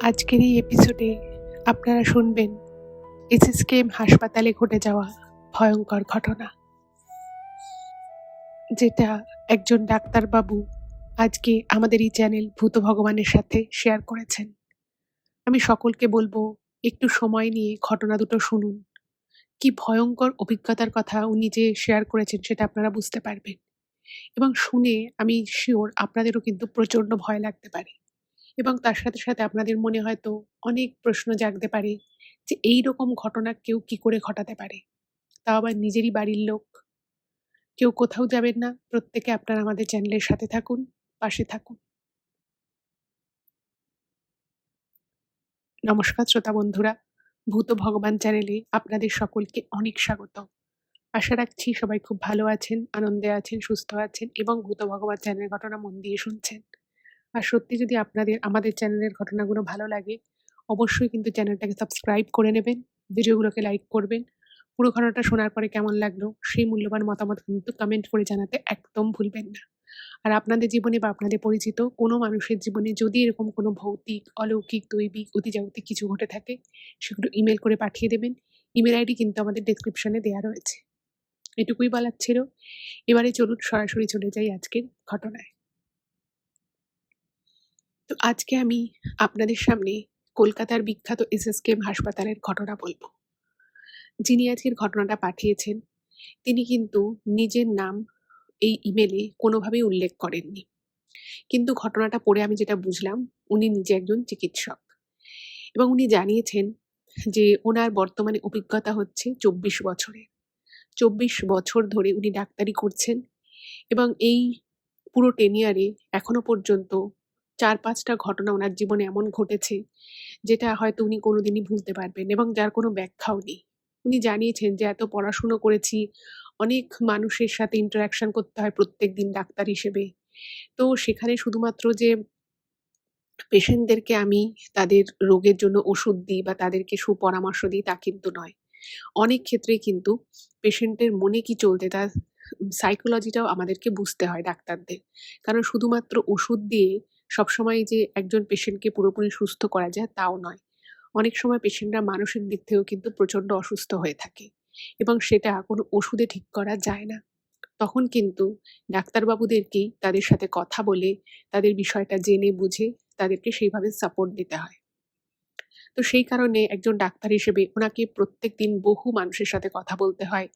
আজকের এই এপিসোডে আপনারা শুনবেন এসএসকেএম হাসপাতালে ঘটে যাওয়া ভয়ঙ্কর ঘটনা, যেটা একজন ডাক্তারবাবু আজকে আমাদের এই চ্যানেল ভূত ভগবানের সাথে শেয়ার করেছেন। আমি সকলকে বলবো একটু সময় নিয়ে ঘটনা দুটো শুনুন। কি ভয়ঙ্কর অভিজ্ঞতার কথা উনি যে শেয়ার করেছেন সেটা আপনারা বুঝতে পারবেন, এবং শুনে আমি শিওর আপনাদেরও কিন্তু প্রচণ্ড ভয় লাগতে পারে, এবং তার সাথে সাথে আপনাদের মনে হয়তো অনেক প্রশ্ন জাগতে পারে যে এই রকম ঘটনা কেউ কি করে ঘটাতে পারে, তাও আবার নিজেরই বাড়ির লোক। কেউ কোথাও যাবেন না, প্রত্যেকে আপনারা আমাদের চ্যানেলের সাথে থাকুন, পাশে থাকুন। নমস্কার শ্রোতা বন্ধুরা, ভূত ভগবান চ্যানেলে আপনাদের সকলকে অনেক স্বাগত। আশা রাখছি সবাই খুব ভালো আছেন, আনন্দে আছেন, সুস্থ আছেন এবং ভূত ভগবান চ্যানেলের ঘটনা মন দিয়ে শুনছেন। আর সত্যি যদি আপনাদের আমাদের চ্যানেলের ঘটনাগুলো ভালো লাগে, অবশ্যই কিন্তু চ্যানেলটাকে সাবস্ক্রাইব করে নেবেন, ভিডিওগুলোকে লাইক করবেন। পুরো ঘটনাটা শোনার পরে কেমন লাগলো সেই মূল্যবান মতামত কিন্তু কমেন্ট করে জানাতে একদম ভুলবেন না। আর আপনাদের জীবনে বা আপনাদের পরিচিত কোনো মানুষের জীবনে যদি এরকম কোনো ভৌতিক, অলৌকিক, দৈবিক, অতিজাগতিক কিছু ঘটে থাকে, সেগুলো ইমেল করে পাঠিয়ে দেবেন। ইমেল আইডি কিন্তু আমাদের ডেসক্রিপশনে দেওয়া রয়েছে। এটুকুই বলার ছিল। এবারে চলুন সরাসরি চলে যাই আজকের ঘটনায়। তো আজকে আমি আপনাদের সামনে কলকাতার বিখ্যাত এসএসকেএম হাসপাতালের ঘটনা বলবো। যিনি আজকের ঘটনাটা পাঠিয়েছেন তিনি কিন্তু নিজের নাম এই ইমেলে কোনোভাবেই উল্লেখ করেননি, কিন্তু ঘটনাটা পড়ে আমি যেটা বুঝলাম উনি নিজে একজন চিকিৎসক, এবং উনি জানিয়েছেন যে ওনার বর্তমানে অভিজ্ঞতা হচ্ছে 24 বছরের। 24 বছর ধরে উনি ডাক্তারি করছেন, এবং এই পুরো টেনিয়ারে এখনো পর্যন্ত 4-5টা ঘটনা ওনার জীবনে এমন ঘটেছে যেটা হয়তো উনি কোনোদিনই ভুলতে পারবেন, এবং যার কোনো ব্যাখ্যাও নেই। উনি জানিয়েছেন যে এত পড়াশুনো করেছি, অনেক মানুষের সাথে ইন্টারাকশন করতে হয় প্রত্যেকদিন ডাক্তার হিসেবে। তো সেখানে শুধুমাত্র যে পেশেন্টদেরকে আমি তাদের রোগের জন্য ওষুধ দিই বা তাদেরকে সুপরামর্শ দিই তা কিন্তু নয়। অনেক ক্ষেত্রেই কিন্তু পেশেন্টের মনে কি চলছে তার সাইকোলজিটাও আমাদেরকে বুঝতে হয় ডাক্তারদের। কারণ শুধুমাত্র ওষুধ দিয়ে সবসময় যে একজন পেশেন্টকে পুরোপুরি সুস্থ করা যায় তাও নয়। অনেক সময় পেশেন্টরা মানসিক দিক থেকেও কিন্তু প্রচণ্ড অসুস্থ হয়ে থাকে, এবং সেটা কোনো ওষুধে ঠিক করা যায় না। তখন কিন্তু ডাক্তারবাবুদেরকেই তাদের সাথে কথা বলে তাদের বিষয়টা জেনে বুঝে তাদেরকে সেইভাবে সাপোর্ট দিতে হয়। তো সেই কারণে একজন ডাক্তার হিসেবে ওনাকে প্রত্যেকদিন বহু মানুষের সাথে কথা বলতে হয়।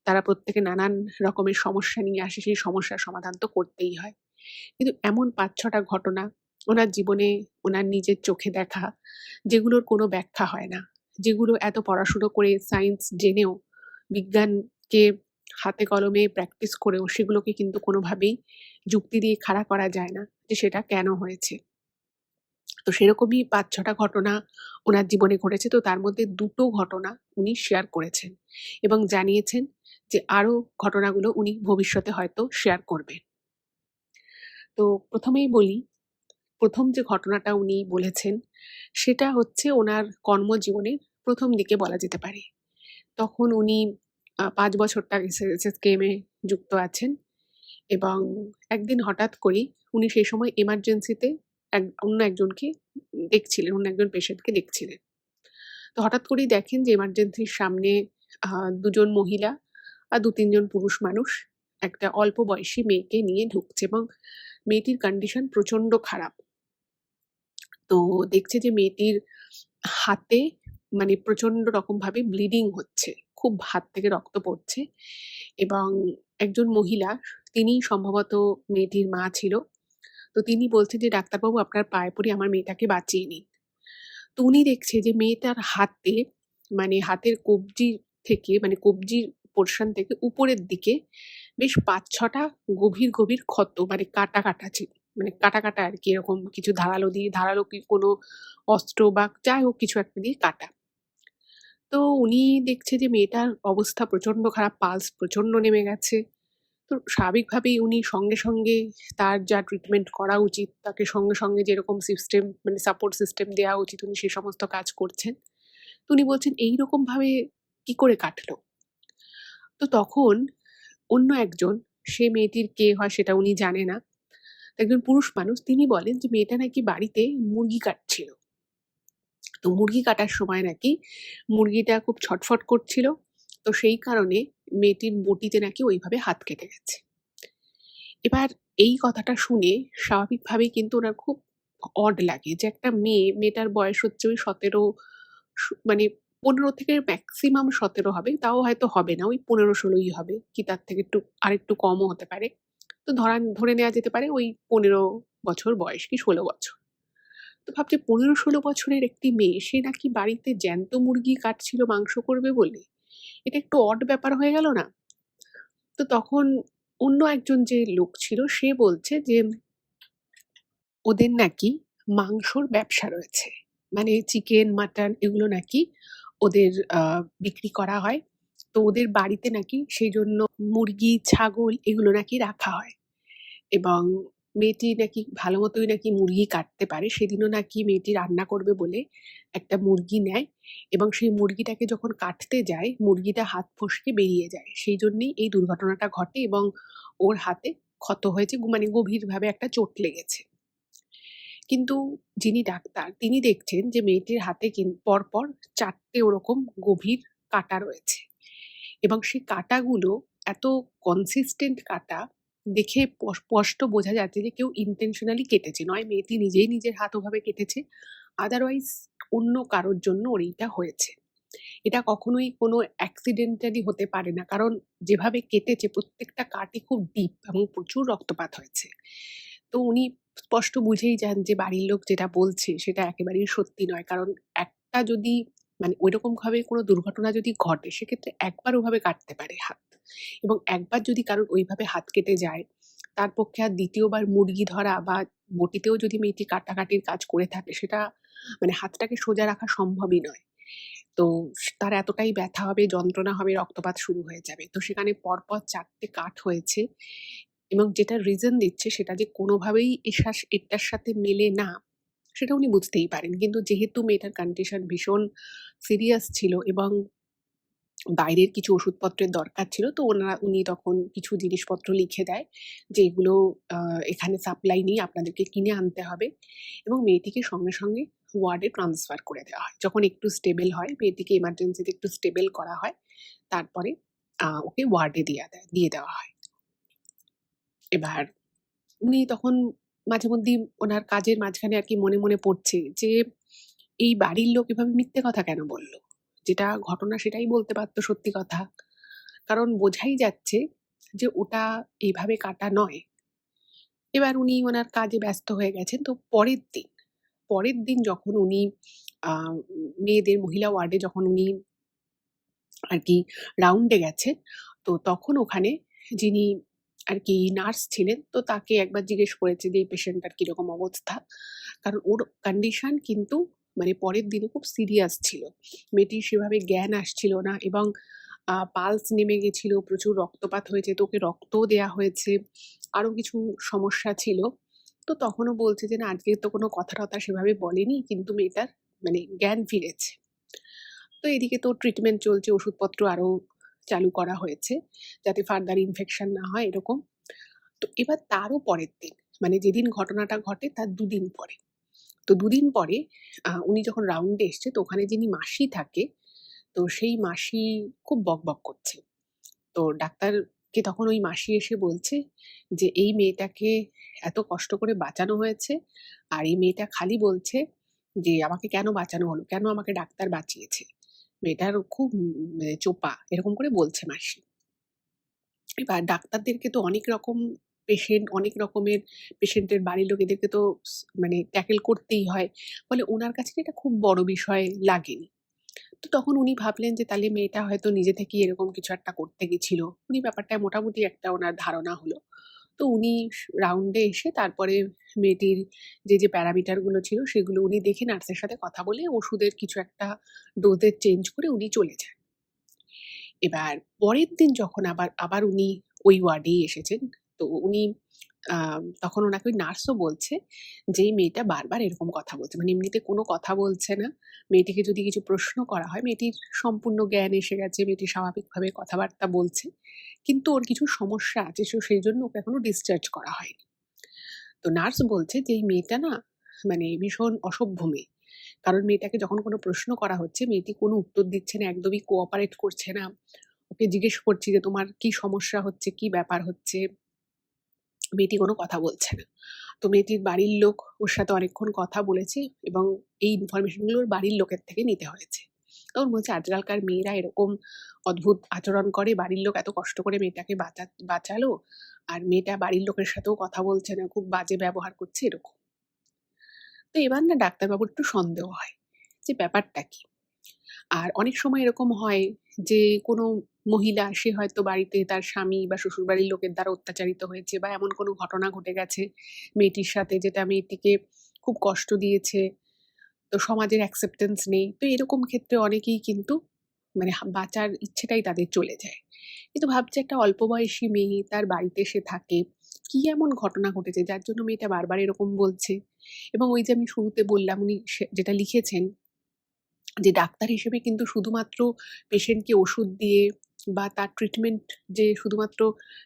তারা প্রত্যেকে নানান রকমের সমস্যা নিয়ে আসে, সেই সমস্যার সমাধান তো করতেই হয়। কিন্তু এমন ৫-৬টা ঘটনা ওনার জীবনে ওনার নিজের চোখে দেখা, যেগুলোর কোনো ব্যাখ্যা হয় না। যেগুলো এত পড়াশুনো করে সায়েন্স জেনেও, বিজ্ঞানকে হাতে কলমে প্র্যাকটিস করেও সেগুলোকে কিন্তু কোনোভাবেই যুক্তি দিয়ে খাড়া করা যায় না যে সেটা কেন হয়েছে। তো সেরকমই ৫-৬টা ঘটনা ওনার জীবনে ঘটেছে। তো তার মধ্যে ২টো ঘটনা উনি শেয়ার করেছেন, এবং জানিয়েছেন যে আরো ঘটনাগুলো উনি ভবিষ্যতে হয়তো শেয়ার করবেন। তো প্রথমেই বলি, ১ম যে ঘটনাটা উনি বলেছেন সেটা হচ্ছে ওনার কর্মজীবনের ১ম দিকে বলা যেতে পারে। তখন উনি ৫ বছর তার এসএসকেএম এ যুক্ত আছেন, এবং একদিন হঠাৎ করেই উনি সেই সময় এমার্জেন্সিতে অন্য একজনকে দেখছিলেন, অন্য একজন পেশেন্টকে দেখছিলেন। তো হঠাৎ করেই দেখেন যে এমার্জেন্সির সামনে ২ জন মহিলা আর ২-৩ জন পুরুষ মানুষ একটা অল্প বয়সী মেয়েকে নিয়ে ঢুকছে, এবং মেয়েটির কন্ডিশন প্রচণ্ড খারাপ। তো দেখছে যে মেয়েটির হাতে মানে প্রচণ্ড রকমভাবে ব্লিডিং হচ্ছে। খুব হাত থেকে রক্ত পড়ছে, এবং একজন মহিলা, তিনিই সম্ভবত মেয়েটির মা ছিল। তো তিনি বলছেন যে, "ডাক্তারবাবু আপনার পায়ে পড়ি, আমার মেয়েটাকে বাঁচিয়ে নিন।" তো উনি দেখছে যে মেয়েটার হাতে, মানে হাতের কবজি থেকে, মানে কবজির পোরশন থেকে উপরের দিকে বেশ ৫-৬টা গভীর, গভীর ক্ষত, মানে কাটা, কাটা মানে কাটা, কাটা আরকি, এরকম কিছু ধারালো কি কোনো অস্ত্র বা যাই হোক কিছু একটা দিয়ে কাটা। তো উনি দেখছে যে মেয়েটার অবস্থা প্রচণ্ড খারাপ, পালস প্রচণ্ড নেমে গেছে। তো স্বাভাবিকভাবেই উনি সঙ্গে, সঙ্গে তার যা ট্রিটমেন্ট করা উচিত, তাকে সঙ্গে, সঙ্গে যেরকম সিস্টেম মানে সাপোর্ট সিস্টেম দেওয়া উচিত উনি সে সমস্ত কাজ করছেন। তো উনি বলছেন এইরকমভাবে কি করে কাটলো? তো তখন অন্য একজন, সে মেয়েটির কে হয় সেটা উনি জানে না। একজন পুরুষ মানুষ, তিনি বলেন যে মেয়েটা নাকি বাড়িতে মুরগি কাটছিল। তো মুরগি কাটার সময় নাকি মুরগিটা খুব ছটফট করছিল। তো সেই কারণে মেয়েটির বটিতে নাকি ওইভাবে হাত কেটে গেছে। এবার এই কথাটা শুনে স্বাভাবিকভাবেই কিন্তু ওনার খুব অড লাগে যে একটা মেয়েটার বয়স হচ্ছে ওই ১৭ মানে ১৫ থেকে ম্যাক্সিমাম ১৭ হবে। তাও হয়তো হবে না। ওই ১৫-১৬ই হবে। কি তার থেকে আরেকটু কমও হতে পারে। তো ধরে নেয়া যেতে পারে ওই ১৫ বছর বয়স কি ১৬ বছর। তো ভাবছি ১৫-১৬ বছরের একটি মেয়ে সে নাকি বাড়িতে জ্যান্ত মুরগি কাটছিল মাংস করবে বলে। এটা একটু অড ব্যাপার হয়ে গেল না? তো তখন অন্য একজন যে লোক ছিল সে বলছে যে ওদের নাকি মাংসর ব্যবসা রয়েছে। মানে চিকেন, মাটন এগুলো নাকি ওদের বিক্রি করা হয়। তো ওদের বাড়িতে নাকি সেইজন্য মুরগি, ছাগল এগুলো নাকি রাখা হয়। এবং মেয়েটি নাকি ভালো মতোই নাকি মুরগি কাটতে পারে। সেদিনও নাকি মেয়েটি রান্না করবে বলে একটা মুরগি নেয় এবং সেই মুরগিটাকে যখন কাটতে যায়, মুরগিটা হাত ফসকে বেরিয়ে যায়। সেইজন্যেই এই দুর্ঘটনাটা ঘটে এবং ওর হাতে ক্ষত হয়েছে, মানে গভীরভাবে একটা চোট লেগেছে। কিন্তু যিনি ডাক্তার তিনি দেখছেন যে মেয়েটির হাতে পরপর ৪ টে ওরকম গভীর কাটা রয়েছে এবং সেই কাটাগুলো এত কনসিস্টেন্ট কাটা, দেখে স্পষ্ট বোঝা যাচ্ছে যে কেউ ইনটেনশনালি কেটেছে। নয় মেয়েটি নিজেই নিজের হাত ওভাবে কেটেছে, আদারওয়াইজ অন্য কারোর জন্য ওর এইটা হয়েছে। এটা কখনোই কোনো অ্যাক্সিডেন্টালি হতে পারে না। কারণ যেভাবে কেটেছে প্রত্যেকটা কাটই খুব ডিপ এবং প্রচুর রক্তপাত হয়েছে। তো উনি স্পষ্ট বুঝেই যান যে বাড়ির লোক যেটা বলছে সেটা একেবারেই সত্যি নয়। কারণ একটা যদি মানে ঐরকমভাবে কোনো দুর্ঘটনা যদি ঘটে সেক্ষেত্রে একবার ওভাবে কাটতে পারে হাত। এবং একবার যদি কারোর ওইভাবে হাত কেটে যায়, তার পক্ষে আর ২য় বার মুরগি ধরা বা বটিতেও যদি মেয়েটি কাটাকাটির কাজ করে থাকে সেটা মানে হাতটাকে সোজা রাখা সম্ভবই নয়। তো তার এতটাই ব্যথা হবে, যন্ত্রণা হবে, রক্তপাত শুরু হয়ে যাবে। তো সেখানে পরপর ৪ টে কাট হয়েছে এবং যেটার রিজন দিচ্ছে সেটা যে কোনোভাবেই এটার সাথে মেলে না, সেটা উনি বুঝতেই পারেন। কিন্তু যেহেতু মেয়েটার কন্ডিশন ভীষণ সিরিয়াস ছিল এবং বাইরের কিছু ওষুধপত্রের দরকার ছিল, তো উনি তখন কিছু জিনিসপত্র লিখে দেয় যে এগুলো এখানে সাপ্লাই নেই, আপনাদেরকে কিনে আনতে হবে এবং মেয়েটিকে সঙ্গে সঙ্গে ওয়ার্ডে ট্রান্সফার করে দেওয়া হয়। যখন একটু স্টেবল হয়, মেয়েটিকে এমার্জেন্সিতে একটু স্টেবল করা হয়, তারপরে ওকে ওয়ার্ডে দিয়ে দেওয়া হয়। এবার উনি তখন মাঝে মধ্যেই ওনার কাজের মাঝখানে আর কি মনে মনে পড়ছে যে এই বাড়ির লোক এভাবে মিথ্যে কথা কেন বলল? যেটা ঘটনা সেটাই বলতে পারতো সত্যি কথা। কারণ বোঝাই যাচ্ছে যে ওটা এইভাবে কাটা নয়। এবার উনি ওনার কাজে ব্যস্ত হয়ে গেছেন। তো পরের দিন যখন উনি আ মেয়েদের মহিলা ওয়ার্ডে যখন উনি আর কি রাউন্ডে গেছেন, তো তখন ওখানে যিনি আর কি নার্স ছিলেন, তো তাকে একবার জিজ্ঞেস করেছে যে এই পেশেন্টটার কিরকম অবস্থা? কারণ ওর কন্ডিশন কিন্তু মানে পরের দিনে খুব সিরিয়াস ছিল। মেয়েটির সেভাবে জ্ঞান আসছিল না এবং পালস নেমে গেছিল, প্রচুর রক্তপাত হয়েছে, তো ওকে রক্তও দেয়া হয়েছে। আরো কিছু সমস্যা ছিল। তো তখনও বলছে যে, "না আজকে তো কোনো কথা-টথা সেভাবে বলেনি, কিন্তু মেয়েটার মানে জ্ঞান ফিরেছে।" তো এদিকে তো ট্রিটমেন্ট চলছে, ওষুধপত্র আরো চালু করা হয়েছে, যাতে ফার্দার ইনফেকশন না হয় এরকম। তো এবার তারও পরের দিন, মানে যেদিন ঘটনাটা ঘটে তার ২ দিন পরে। তো ২ দিন পরে উনি যখন রাউন্ডে এসছে তো ওখানে যিনি মাসি থাকে, তো সেই মাসি খুব বকবক করছে। তো ডাক্তারকে তখন ওই মাসি এসে বলছে যে, "এই মেয়েটাকে এত কষ্ট করে বাঁচানো হয়েছে, আর এই মেয়েটা খালি বলছে যে, 'আমাকে কেন বাঁচানো হলো? কেন আমাকে ডাক্তার বাঁচিয়েছে?' মেয়েটার খুব মানে চোপা।" এরকম করে বলছে মাসি। এবার ডাক্তারদেরকে তো অনেক রকম অনেক রকমের পেশেন্টের বাড়ির লোক এদেরকে তো মানে ট্যাকেল করতেই হয়। ফলে উনার কাছে না এটা খুব বড় বিষয় লাগেনি। তো তখন উনি ভাবলেন যে তাহলে মেয়েটা হয়তো নিজে থেকেই এরকম কিছু একটা করতে গেছিল। উনি ব্যাপারটায় মোটামুটি একটা উনার ধারণা হলো। তো উনি রাউন্ডে এসে তারপরে মেয়েটির যে প্যারামিটার গুলো ছিল সেগুলো উনি দেখে নার্সের সাথে কথা বলে ওষুধের কিছু একটা ডোজের চেঞ্জ করে উনি চলে যান। এবার পরের দিন যখন আবার উনি ওই ওয়ার্ডেই এসেছেন, তো উনি আ তখন উনাকে ওই নার্সও বলছে যে, "এই মেয়েটা বারবার এরকম কথা বলছে।" মানে এমনিতে কোনো কথা বলছে না। মেয়েটিকে যদি কিছু প্রশ্ন করা হয়, মেয়েটির সম্পূর্ণ জ্ঞান এসে গেছে। মেয়েটি স্বাভাবিকভাবে কথাবার্তা বলছে। কিন্তু ওর কিছু সমস্যা আছে। সেইজন্য ওকে এখনো ডিসচার্জ করা হয়নি। তো নার্স বলছে যে, "এই মেয়েটা না মানে ভীষণ অসভ্য মেয়ে। কারণ মেয়েটাকে যখন কোনো প্রশ্ন করা হচ্ছে, মেয়েটি কোনো উত্তর দিচ্ছে না, একদমই কোঅপারেট করছে না। ওকে জিজ্ঞেস করছি যে, "তোমার কি সমস্যা হচ্ছে? কি ব্যাপার হচ্ছে?" মেয়েটি কোনো কথা বলছে না। তো মেয়েটির বাড়ির লোক ওর সাথে অনেকক্ষণ কথা বলেছে এবং এই ইনফরমেশনগুলো ওর বাড়ির লোকের থেকে নিতে হয়েছে। তখন বলছে, "আজকালকার মেয়েরা এরকম অদ্ভুত আচরণ করে। বাড়ির লোক এত কষ্ট করে মেয়েটাকে বাঁচালো। আর মেয়েটা বাড়ির লোকের সাথেও কথা বলছে না, খুব বাজে ব্যবহার করছে," এরকম। তো এবার না ডাক্তারবাবুর একটু সন্দেহ হয় যে ব্যাপারটা কি? আর অনেক সময় এরকম হয় যে কোনো মহিলা সে হয়তো বাড়িতে তার স্বামী বা শ্বশুরবাড়ির লোকের দ্বারা অত্যাচারিত হয়েছে বা এমন কোনো ঘটনা ঘটে গেছে মেয়েটির সাথে যেটা মেয়েটিকে খুব কষ্ট দিয়েছে। তো সমাজের অ্যাকসেপ্টেন্স নেই। তো এরকম ক্ষেত্রে অনেকেই কিন্তু মানে বাঁচার ইচ্ছেটাই তাদের চলে যায়। কিন্তু ভাবছি একটা অল্প বয়সী মেয়ে তার বাড়িতে সে থাকে। কি এমন ঘটনা ঘটেছে যার জন্য মেয়েটা বারবার এরকম বলছে? এবং ওই যে আমি শুরুতে বললাম উনি যেটা লিখেছেন যে ডাক্তার হিসেবে কিন্তু শুধুমাত্র পেশেন্টকে ওষুধ দিয়ে বা তার ট্রিটমেন্ট যে শুধুমাত্র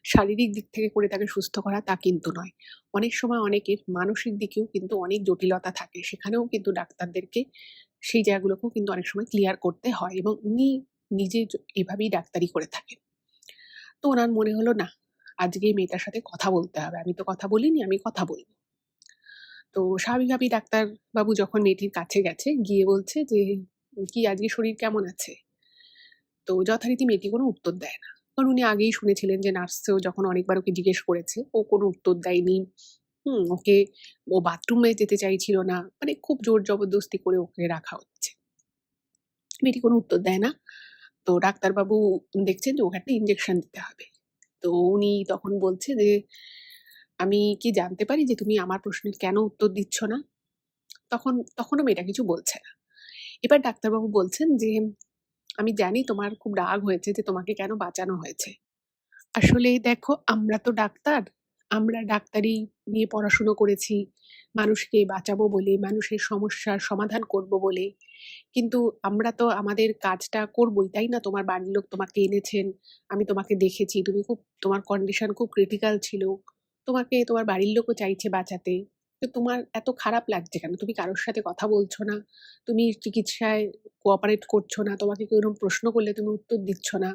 শারীরিক দিক থেকে করে তাকে সুস্থ করা তা কিন্তু নয়। অনেক সময় অনেকের মানসিক দিকেও কিন্তু অনেক জটিলতা থাকে। সেখানেও কিন্তু ডাক্তারদেরকে সেই জায়গাগুলোকেও কিন্তু অনেক সময় ক্লিয়ার করতে হয় এবং উনি নিজে এভাবেই ডাক্তারি করে থাকেন। তো ওনার মনে হলো না, আজকে এই মেয়েটার সাথে কথা বলতে হবে। আমি তো কথা বলিনি, আমি কথা বলব। তো স্বাভাবিকভাবেই ডাক্তারবাবু যখন মেয়েটির কাছে গেছে, গিয়ে বলছে যে, "কি আজকে শরীর কেমন আছে?" তো যথারীতি মেয়েটি কোনো উত্তর দেয় না। কারণ উনি আগেই শুনেছিলেন যে নার্সও যখন অনেকবার ওকে জিজ্ঞেস করেছে, ও কোনো উত্তর দেয়নি। ওকে ও বাথরুমে যেতে চাইছিল না। মানে খুব জোর জবরদস্তি করে ওকে রাখা হচ্ছে। মেয়েটি কোনো উত্তর দেয় না। তো ডাক্তারবাবু দেখছেন যে ওকে একটা ইনজেকশন দিতে হবে। তো উনি তখন বলছে যে, "আমি কি জানতে পারি যে তুমি আমার প্রশ্নের কেন উত্তর দিচ্ছ না?" তখনও মেয়েটা কিছু বলছে না। এবার ডাক্তারবাবু বলছেন যে, "আমি জানি তোমার খুব রাগ হয়েছে যে তোমাকে কেন বাঁচানো হয়েছে। আসলে দেখো আমরা তো ডাক্তার। আমরা ডাক্তারি নিয়ে পড়াশুনো করেছি। মানুষকে বাঁচাবো বলে, মানুষের সমস্যার সমাধান করব বলে। কিন্তু আমরা তো আমাদের কাজটা করবোই, তাই না? তোমার বাড়ির লোক তোমাকে এনেছেন। আমি তোমাকে দেখেছি। তোমার কন্ডিশন খুব ক্রিটিক্যাল ছিল। তোমাকে তোমার বাড়ির লোকও চাইছে বাঁচাতে। তো তোমার এত খারাপ লাগছে কেন? তুমি কারোর সাথে কথা বলছো না। তুমি চিকিৎসায় কোঅপারেট করছো না। তোমাকে কেউ এরকম প্রশ্ন করলে তুমি উত্তর দিচ্ছ না।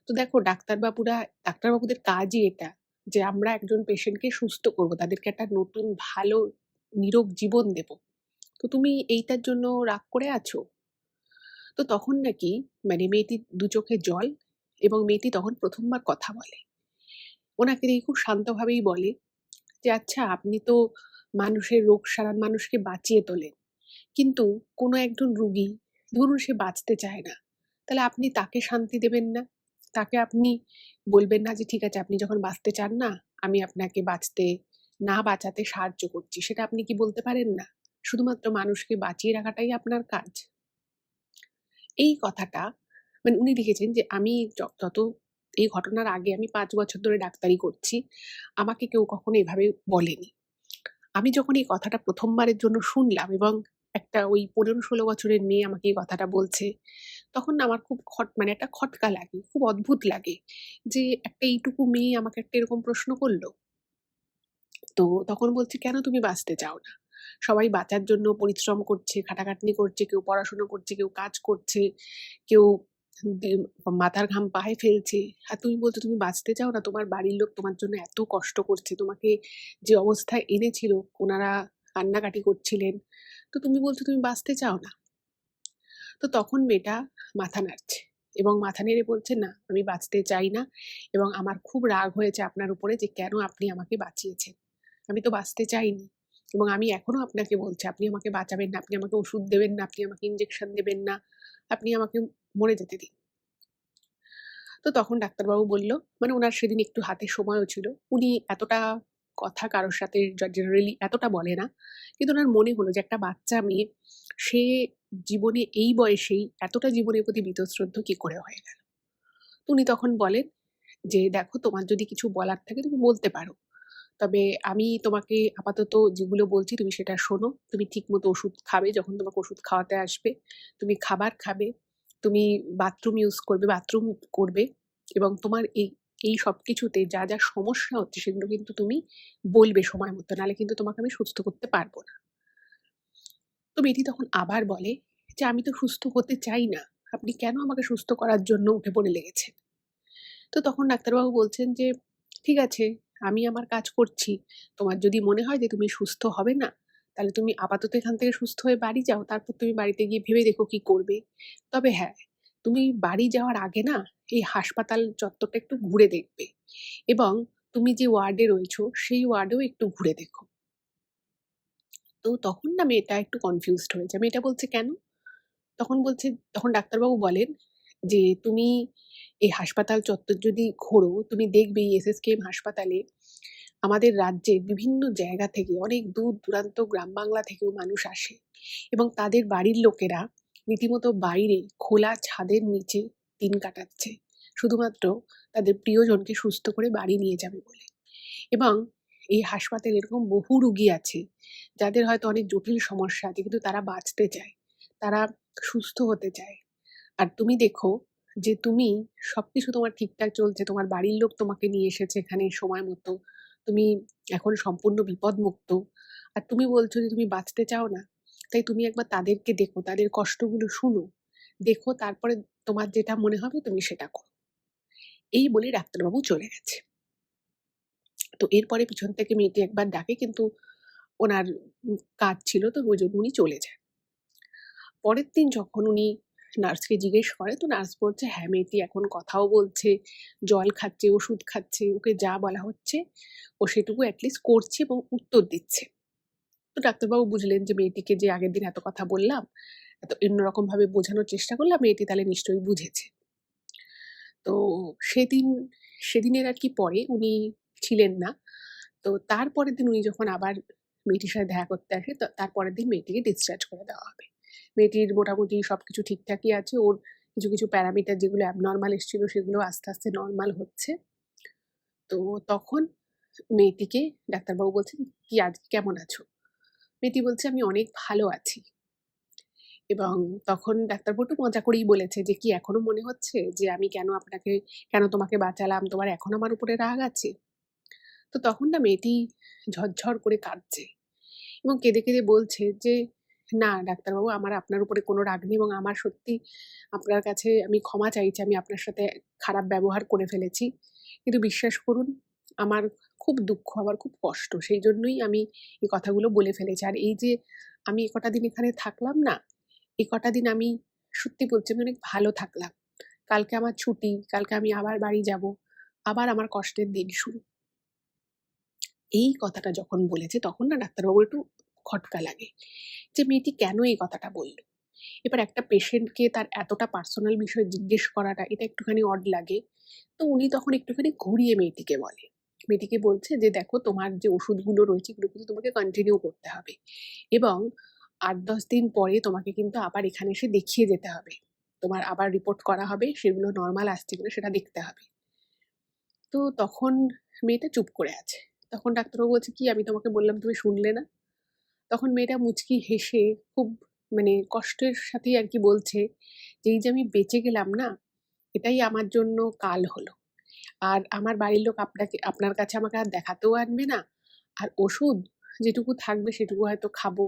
তো দেখো ডাক্তারবাবুদের কাজই এটা যে আমরা একজন পেশেন্টকে সুস্থ করব। তাদেরকে একটা নতুন ভালো নিরোগ জীবন দেব। তো তুমি এইটার জন্য রাগ করে আছো?" তো তখন নাকি মানে মেয়েটির দু চোখে জল এবং মেয়েটি তখন ১ম বার কথা বলে। ওনাকে দেখে খুব শান্তভাবেই বলে যে, "আচ্ছা আপনি তো মানুষের রোগ সারান, মানুষকে বাঁচিয়ে তোলেন। কিন্তু কোনো একজন রুগী ধরুন সে বাঁচতে চায় না। তাহলে আপনি তাকে শান্তি দেবেন না? তাকে আপনি বলবেন না যে, 'ঠিক আছে আপনি যখন বাঁচতে চান না, আমি আপনাকে না বাঁচাতে সাহায্য করছি।' সেটা আপনি কি বলতে পারেন না? শুধুমাত্র মানুষকে বাঁচিয়ে রাখাটাই আপনার কাজ?" এই কথাটা মানে উনি লিখেছেন যে, "আমি যত এই ঘটনার আগে আমি ৫ বছর ধরে ডাক্তারি করছি। আমাকে কেউ কখনো এভাবে বলেনি। আমি যখন এই কথাটা ১ম বারের জন্য শুনলাম এবং একটা ওই ১৫-১৬ বছরের মেয়ে আমাকে এই কথাটা বলছে, তখন না আমার খুব মানে একটা খটকা লাগে। খুব অদ্ভুত লাগে যে একটা এইটুকু মেয়ে আমাকে একটা এরকম প্রশ্ন করল। তো তখন বলছি, "কেন তুমি বাঁচতে চাও না? সবাই বাঁচার জন্য পরিশ্রম করছে, খাটাখাটনি করছে, কেউ পড়াশোনা করছে, কেউ কাজ করছে, কেউ দি মাথার ঘাম পায়ে ফেলছে। আর তুমি বলছো তুমি বাঁচতে চাও না? তোমার বাড়ির লোক তোমার জন্য এত কষ্ট করছে। তোমাকে যে অবস্থায় এনেছিল ওনারা কান্নাকাটি করছিলেন। তো তুমি বলছো তুমি বাঁচতে চাও না?" তো তখন মেয়েটা মাথা নাড়ছে এবং মাথা নেড়ে বলছে, "না, আমি বাঁচতে চাই না এবং আমার খুব রাগ হয়েছে আপনার উপরে যে কেন আপনি আমাকে বাঁচিয়েছেন। আমি তো বাঁচতে চাইনি এবং আমি এখনো আপনাকে বলছি আপনি আমাকে বাঁচাবেন না, আপনি আমাকে ওষুধ দেবেন না, আপনি আমাকে ইনজেকশন দেবেন না, আপনি আমাকে মরে যেতে দিন।" তো তখন ডাক্তারবাবু বলল মানে উনার সেদিন একটু হাতে সময়ও ছিল। উনি এতটা কথা কারো সাথে জেনারেলি এতটা বলে না। কিন্তু উনার মনে হলো যে একটা বাচ্চা মেয়ে সে জীবনে এই বয়সেই এতটা জীবনের প্রতি বীতশ্রদ্ধ কি করে হয়ে গেল? তো উনি তখন বলেন যে, "দেখো তোমার যদি কিছু বলার থাকে তুমি বলতে পারো। তবে আমি তোমাকে আপাতত যেগুলো বলছি তুমি সেটা শোনো। তুমি ঠিকমতো ওষুধ খাবে যখন তোমাকে ওষুধ খাওয়াতে আসবে। তুমি খাবার খাবে। তুমি বাথরুম করবে এবং তোমার এই সবকিছুতে যা সমস্যা হচ্ছে সেগুলো কিন্তু তুমি বলবে সময় মতো। নাহলে কিন্তু তোমাকে আমি সুস্থ করতে পারব না।" তো মেয়েটি তখন আবার বলে যে, "আমি তো সুস্থ হতে চাই না। আপনি কেন আমাকে সুস্থ করার জন্য উঠে পড়ে লেগেছেন?" তো তখন ডাক্তারবাবু বলছেন যে, "ঠিক আছে, আমি আমার কাজ করছি। তোমার যদি মনে হয় যে তুমি সুস্থ হবে না, তাহলে তুমি আপাতত এখান থেকে সুস্থ হয়ে বাড়ি যাও। তারপর তুমি বাড়িতে গিয়ে ভেবে দেখো কি করবে। তবে হ্যাঁ, তুমি বাড়ি যাওয়ার আগে না এই হাসপাতাল চত্বরটা একটু ঘুরে দেখবে এবং তুমি যে ওয়ার্ডে রয়েছো সেই ওয়ার্ডেও একটু ঘুরে দেখো।" তো তখন না মেয়েটা একটু কনফিউজড হয়ে যায়। মেয়েটা বলছে, "কেন?" তখন বলছে তখন ডাক্তারবাবু বলেন যে, "তুমি এই হাসপাতাল চত্বর যদি ঘোরো, তুমি দেখবে এই এসএসকেএম হাসপাতালে আমাদের রাজ্যের বিভিন্ন জায়গা থেকে অনেক দূর-দূরান্ত গ্রাম বাংলা থেকেও মানুষ আসে এবং তাদের বাড়ির লোকেরা রীতিমতো বাইরে খোলা ছাদের নিচে দিন কাটাচ্ছে। শুধুমাত্র তাদের প্রিয়জনকে সুস্থ করে বাড়ি নিয়ে যাবে বলে। এবং এই হাসপাতালে এরকম বহু রোগী আছে, যাদের হয়তো অনেক জটিল সমস্যা আছে কিন্তু তারা বাঁচতে চায়। তারা সুস্থ হতে চায়। আর তুমি দেখো যে তুমি সবকিছু তোমার ঠিকঠাক চলছে। তোমার বাড়ির লোক তোমাকে নিয়ে এসেছে এখানে সময় মতো। তুমি এখন সম্পূর্ণ বিপদমুক্ত। আর তুমি বলছো যে তুমি বাঁচতে চাও না। তাই তুমি একবার তাদেরকে দেখো, তাদের কষ্টগুলো শুনো। দেখো তারপরে তোমার যেটা মনে হবে তুমি সেটা করো। এই বলে ডাক্তারবাবু চলে গেছে। তো এরপরে পিছন থেকে মেয়েটি একবার ডাকে কিন্তু ওনার কাজ ছিল তো ওইজন্য উনি চলে যায়। পরের দিন যখন উনি নার্সকে জিজ্ঞেস করে তো নার্স বলছে, "হ্যাঁ, মেয়েটি এখন কথাও বলছে, জল খাচ্ছে, ওষুধ খাচ্ছে। ওকে যা বলা হচ্ছে ও সেটুকু এটলিস্ট করছে এবং উত্তর দিচ্ছে।" তো ডাক্তারবাবু বুঝলেন যে মেয়েটিকে যে আগের দিন এত কথা বললাম, এত অন্যরকমভাবে বোঝানোর চেষ্টা করলাম, মেয়েটি তাহলে নিশ্চয়ই বুঝেছে। তো সেদিন সেদিনের আর কি পরে উনি ছিলেন না। তো তার পরের দিন উনি যখন আবার মেয়েটির সাথে দেখা করতে আসে তার পরের দিন মেয়েটিকে ডিসচার্জ করে দেওয়া হবে। মেয়েটির মোটামুটি সবকিছু ঠিকঠাকই আছে। ওর কিছু, কিছু প্যারামিটার যেগুলো অ্যাবনরমাল এসছিল সেগুলো আস্তে, আস্তে নরমাল হচ্ছে। তো তখন মেয়েটিকে ডাক্তারবাবু বলছেন, "কি আজ কেমন আছো?" মেয়েটি বলছে, "আমি অনেক ভালো আছি।" এবং তখন ডাক্তারবাবু একটু মজা করেই বলেছে যে, "কি এখনো মনে হচ্ছে যে আমি কেন তোমাকে বাঁচালাম? তোমার এখনো আমার উপরে রাগ আছে?" তো তখন না মেয়েটি ঝরঝর করে কাঁদছে এবং কেঁদে, কেঁদে বলছে যে, "না ডাক্তারবাবু, আমার আপনার উপরে কোনো রাগ নেই এবং আমার সত্যি আপনার কাছে আমি ক্ষমা চাইছি। আমি আপনার সাথে খারাপ ব্যবহার করে ফেলেছি। কিন্তু বিশ্বাস করুন আমার খুব দুঃখ, আমার খুব কষ্ট। সেইজন্যই আমি এই কথাগুলো বলে ফেলেছি। আর এই যে আমি এ কটা দিন এখানে থাকলাম না, এ কটা দিন আমি সত্যি বলছি আমি অনেক ভালো থাকলাম। কালকে আমার ছুটি, কালকে আমি আবার বাড়ি যাবো। আবার আমার কষ্টের দিন শুরু।" এই কথাটা যখন বলেছে তখন না ডাক্তারবাবুর একটু খটকা লাগে যে মেয়েটি কেন এই কথাটা বলল। এবার একটা পেশেন্টকে তার এতটা পার্সোনাল বিষয় জিজ্ঞেস করাটা এটা একটুখানি অড লাগে। তো উনি তখন একটুখানি ঘুরিয়ে মেয়েটিকে বলে। মেয়েটিকে বলছে যে, "দেখো তোমার যে ওষুধগুলো রয়েছে এগুলো কিন্তু তোমাকে কন্টিনিউ করতে হবে এবং ৮-১০ দিন পরে তোমাকে কিন্তু আবার এখানে এসে দেখিয়ে যেতে হবে। তোমার আবার রিপোর্ট করা হবে, সেগুলো নরমাল আসছে কিনা সেটা দেখতে হবে।" তো তখন মেয়েটা চুপ করে আছে। তখন ডাক্তারবাবু বলছে, "কি আমি তোমাকে বললাম তুমি শুনলে না?" তখন মেয়েটা মুচকি হেসে খুব মানে কষ্টের সাথেই আরকি বলছে যে, "এই যে আমি বেঁচে গেলাম না, এটাই আমার জন্য কাল হলো। আর আমার বাড়ির লোক আপনার কাছে আমাকে আর দেখাতেও আনবে না। আর ওষুধ যেটুকু থাকবে সেটুকু হয়তো খাবো।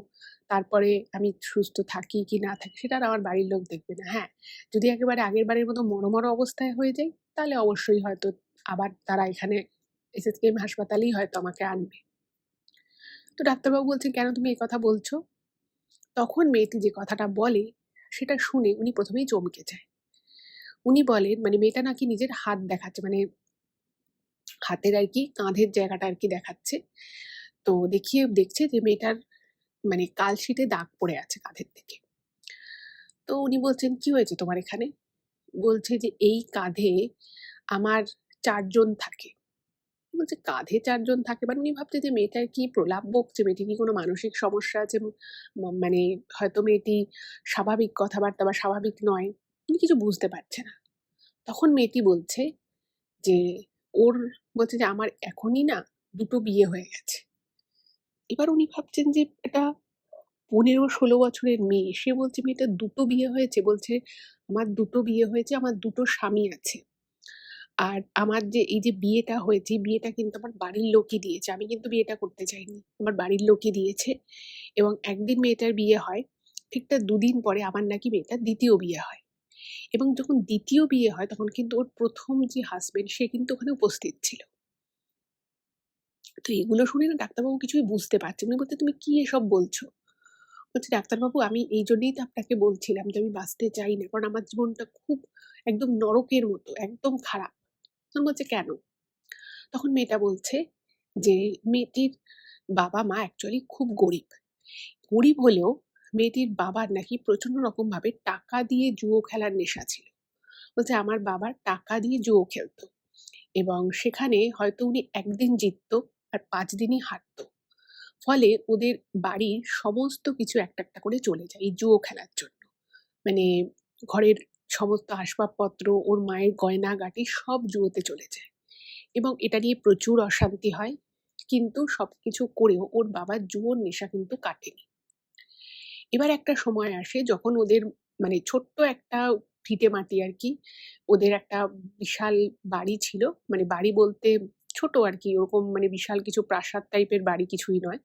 তারপরে আমি সুস্থ থাকি কি না থাকি সেটা আর আমার বাড়ির লোক দেখবে না। হ্যাঁ, যদি একেবারে আগের বারের মতো মর অবস্থায় হয়ে যাই, তাহলে অবশ্যই হয়তো আবার তারা এখানে এসএসকেএম হাসপাতালেই হয়তো আমাকে আনবে।" তো ডাক্তারবাবু বলছেন, "কেন তুমি এই কথা বলছো?" তখন মেয়েটি যে কথাটা বলে, সেটা শুনে উনি ১ম এই চমকে যায়। উনি বলেন মানে মেয়েটা নাকি নিজের হাত দেখাচ্ছে। মানে হাতের আরকি কাঁধের জায়গাটা আরকি দেখাচ্ছে। তো দেখছে যে মেয়েটার মানে কালশিটে দাগ পড়ে আছে কাঁধের থেকে। তো উনি বলছেন, "কি হয়েছে তোমার এখানে?" বলছে যে, "এই কাঁধে আমার ৪ জন থাকে।" বলছে, "কাঁধে ৪ জন থাকে?" মানে উনি ভাবছে যে মেয়েটার কি প্রলাপ বকছে, মেয়েটির কি কোনো মানসিক সমস্যা আছে? মানে হয়তো মেয়েটি স্বাভাবিক কথাবার্তা বা স্বাভাবিক নয়। উনি কিছু বুঝতে পারছে না। তখন মেয়েটি বলছে যে, ওর বলছে যে, "আমার এখনই না ২ টো বিয়ে হয়ে গেছে।" এবার উনি ভাবছেন যে একটা ১৫-১৬ বছরের মেয়ে। সে বলছে মেয়েটার ২ টো বিয়ে হয়েছে। বলছে, "আমার ২ টো বিয়ে হয়েছে, আমার ২ টো স্বামী আছে। আর আমার যে এই যে বিয়েটা হয়েছে, এই বিয়েটা কিন্তু আমার বাড়ির লোকই দিয়েছে। আমি কিন্তু বিয়েটা করতে চাইনি। আমার বাড়ির লোকই দিয়েছে এবং একদিন মেয়েটার বিয়ে হয়। ঠিক ২ দিন পরে আমার নাকি মেয়েটার ২য় বিয়ে হয়। এবং যখন ২য় বিয়ে হয় তখন কিন্তু ওর ১ম যে হাসব্যান্ড সে কিন্তু ওখানে উপস্থিত ছিল। তো এগুলো শুনে না ডাক্তারবাবু কিছুই বুঝতে পারছেন না। বলছে, "তুমি কি এসব বলছো?" বলছি, "ডাক্তারবাবু আমি এই জন্যই তো আপনাকে বলছিলাম যে আমি বাঁচতে চাই না। কারণ আমার জীবনটা খুব একদম নরকের মতো, একদম খারাপ।" তখন বলছে, "কেন?" তখন মেয়েটা বলছে যে মেয়েটির বাবা-মা অ্যাকচুয়ালি খুব গরিব। গরিব হলেও মেয়েটির বাবার নাকি প্রচন্ড রকমভাবে টাকা দিয়ে জুয়ো খেলার নেশা ছিল। বলছে, "আমার বাবা টাকা দিয়ে জুয়ো খেলতো এবং সেখানে হয়তো উনি ১ দিন জিতত আর ৫ দিনই হারত। ফলে ওদের বাড়ির সমস্ত কিছু একটা করে চলে যায় এই জুয়ো খেলার জন্য। মানে ঘরের সমস্ত আসবাবপত্র, ওর মায়ের গয়নাগাটি সব জুয়োতে চলে যায় এবং এটা নিয়ে প্রচুর অশান্তি হয়। কিন্তু সবকিছু করেও ওর বাবার জুয়োর নেশা কিন্তু কাটেনি। এবার একটা সময় আসে যখন ওদের মানে ছোট্ট একটা ভিটেমাটি আরকি। ওদের একটা বিশাল বাড়ি ছিল। মানে বাড়ি বলতে ছোট আরকি ওরকম মানে বিশাল কিছু প্রাসাদ টাইপের বাড়ি কিছুই নয়।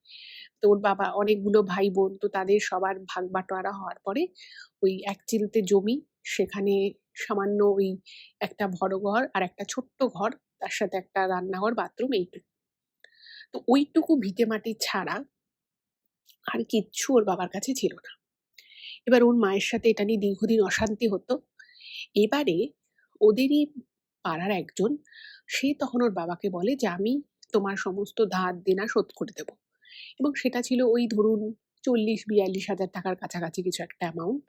তো ওর বাবা অনেকগুলো ভাই-বোন তো তাদের সবার ভাগ বাটোয়ারা হওয়ার পরে ওই এক চিলতে জমি সেখানে সামান্য ওই একটা বড় ঘর আর একটা ছোট্ট ঘর তার সাথে একটা রান্নাঘর, বাথরুম এইটুকু। তো ওইটুকু ভিটেমাটি ছাড়া আর কিচ্ছু ওর বাবার কাছে ছিল না। এবার ওর মায়ের সাথে এটা নিয়ে দীর্ঘদিন অশান্তি হতো। এবারে ওদেরই পাড়ার একজন সে তখন ওর বাবাকে বলে যে, "আমি তোমার সমস্ত ধার দেনা শোধ করে দেব।" এবং সেটা ছিল ওই ধরুন ৪০-৪২ হাজার টাকার কাছাকাছি কিছু একটা অ্যামাউন্ট।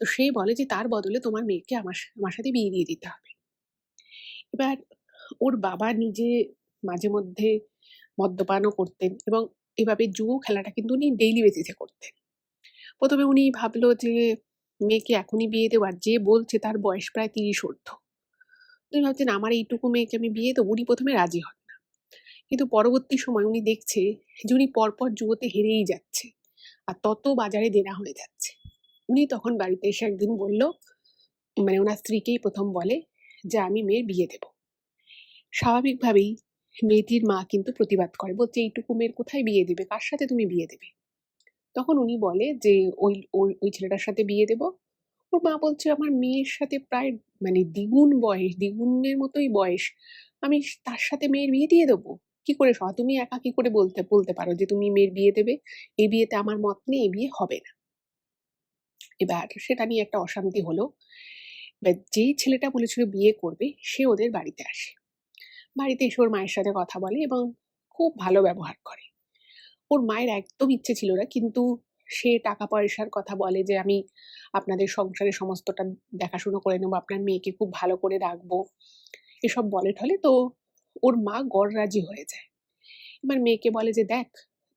তো সে বলে যে, "তার বদলে তোমার মেয়েকে আমার সাথে বিয়ে দিয়ে দিতে হবে।" এবার ওর বাবা নিজে মাঝে মধ্যে মদ্যপানও করতেন এবং এভাবে জুয়ো খেলাটা কিন্তু উনি ডেইলি বেসিসে করতেন। ১ম এ উনি ভাবল যে মেয়েকে এখনই বিয়ে দেব আর যে বলছে তার বয়স প্রায় ৩০ ঊর্ধ্ব। উনি ভাবছেন আমার এইটুকু মেয়েকে আমি বিয়ে দেব। উনি ১ম এ রাজি হন না। কিন্তু পরবর্তী সময়ে উনি দেখছে যে উনি পরপর জুয়োতে হেরেই যাচ্ছে। আর তত বাজারে দেনা হয়ে যাচ্ছে। উনি তখন বাড়িতে এসে একদিন বলল, মানে উনার স্ত্রীকেই ১ম বলে যে, "আমি মেয়ের বিয়ে দেব।" স্বাভাবিকভাবেই মেয়েটির মা কিন্তু প্রতিবাদ করে। বলছে, "এইটুকু মেয়ের কোথায় বিয়ে দেবে? কার সাথে তুমি বিয়ে দেবে?" তখন উনি বলে যে, "ওই ওই ওই ছেলেটার সাথে বিয়ে দেব।" ওর মা বলছে, "আমার মেয়ের সাথে প্রায় মানে দ্বিগুণ বয়স, দ্বিগুণের মতোই বয়স। আমি তার সাথে মেয়ের বিয়ে দিয়ে দেবো? কি করে তুমি একা কি করে বলতে বলতে পারো যে তুমি মেয়ের বিয়ে দেবে? এই বিয়েতে আমার মত নেই, এই বিয়ে হবে না।" এবার সেটা নিয়ে একটা অশান্তি হলো। এবার যেই ছেলেটা বলেছিল বিয়ে করবে, সে ওদের বাড়িতে আসে। বাড়িতে এসে ওর মায়ের সাথে কথা বলে এবং খুব ভালো ব্যবহার করে। ওর মায়ের একদম ইচ্ছে ছিল না। কিন্তু সে টাকা-পয়সার কথা বলে যে, "আমি আপনাদের সংসারের সমস্তটা দেখাশুনো করে নেব। আপনার মেয়েকে খুব ভালো করে রাখবো।" এসব বলে-টলে তো ওর মা গড়রাজি হয়ে যায়। এবার মেয়েকে বলে যে, "দেখ,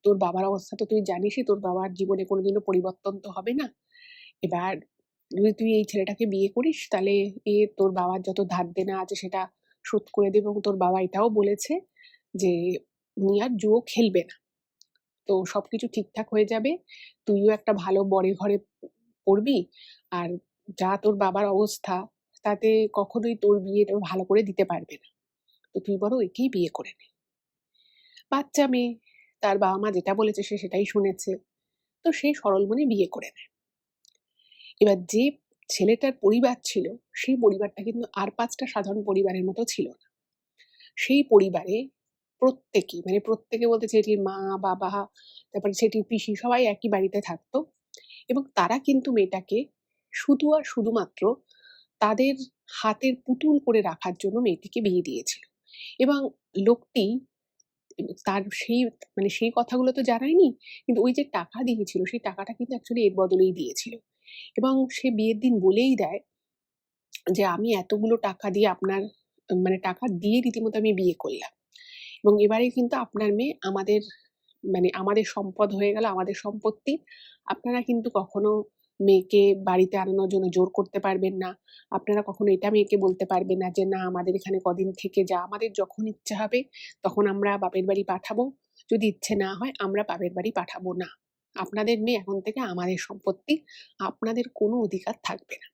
তোর বাবার অবস্থা তো তুই জানিসই। তোর বাবার জীবনে কোনোদিনও পরিবর্তন তো হবে না। এবার যদি তুই এই ছেলেটাকে বিয়ে করিস তাহলে তোর বাবার যত ধার দেনা আছে সেটা শোধ করে দেবে এবং তোর বাবা এটাও বলেছে যে উনি আর জুয়ো খেলবে না। তো সবকিছু ঠিকঠাক হয়ে যাবে। তুইও একটা ভালো বরে ঘরে পড়বি। আর যা তোর বাবার অবস্থা তাতে কখনোই তোর বিয়েটা ভালো করে দিতে পারবে না। তো তুই বরং একেই বিয়ে করে নে।" বাচ্চা মেয়ে, তার বাবা-মা যেটা বলেছে সে সেটাই শুনেছে। তো সে সরল মনে বিয়ে করে নেয়। এবার যে ছেলেটার পরিবার ছিল, সেই পরিবারটা কিন্তু আর ৫ টা সাধারণ পরিবারের মতো ছিল না। সেই পরিবারে প্রত্যেকে মানে প্রত্যেকে বলতে ছেলেটির মা, বাবা, তারপরে ছেলেটির পিসি সবাই একই বাড়িতে থাকতো এবং তারা কিন্তু মেয়েটাকে শুধু আর শুধুমাত্র তাদের হাতের পুতুল করে রাখার জন্য মেয়েটিকে বিয়ে দিয়েছিল। এবং লোকটি তার সেই মানে সেই কথাগুলো তো জানায়নি। কিন্তু ওই যে টাকা দিয়েছিল, সেই টাকাটা কিন্তু অ্যাকচুয়ালি এর বদলেই দিয়েছিল। এবং সে বিয়ের দিন বলেই দেয় যে, "আমি এতগুলো টাকা দিয়ে আপনার মানে টাকা দিয়ে রীতিমতো আমি বিয়ে করলাম। এবং এবারে কিন্তু আপনার মেয়ে আমাদের মানে আমাদের সম্পদ হয়ে গেল, আমাদের সম্পত্তি। আপনারা কিন্তু কখনো মেয়েকে বাড়িতে আনানোর জন্য জোর করতে পারবেন না। আপনারা কখনো এটা মেয়েকে বলতে পারবেন না যে, 'না আমাদের এখানে কদিন থেকে যা। আমাদের যখন ইচ্ছা হবে তখন আমরা বাপের বাড়ি পাঠাবো। যদি ইচ্ছে না হয় আমরা বাপের বাড়ি পাঠাবো না। আপনাদের মেয়ে এখন থেকে আমাদের সম্পত্তি। আপনাদের কোনো অধিকার থাকবে না।'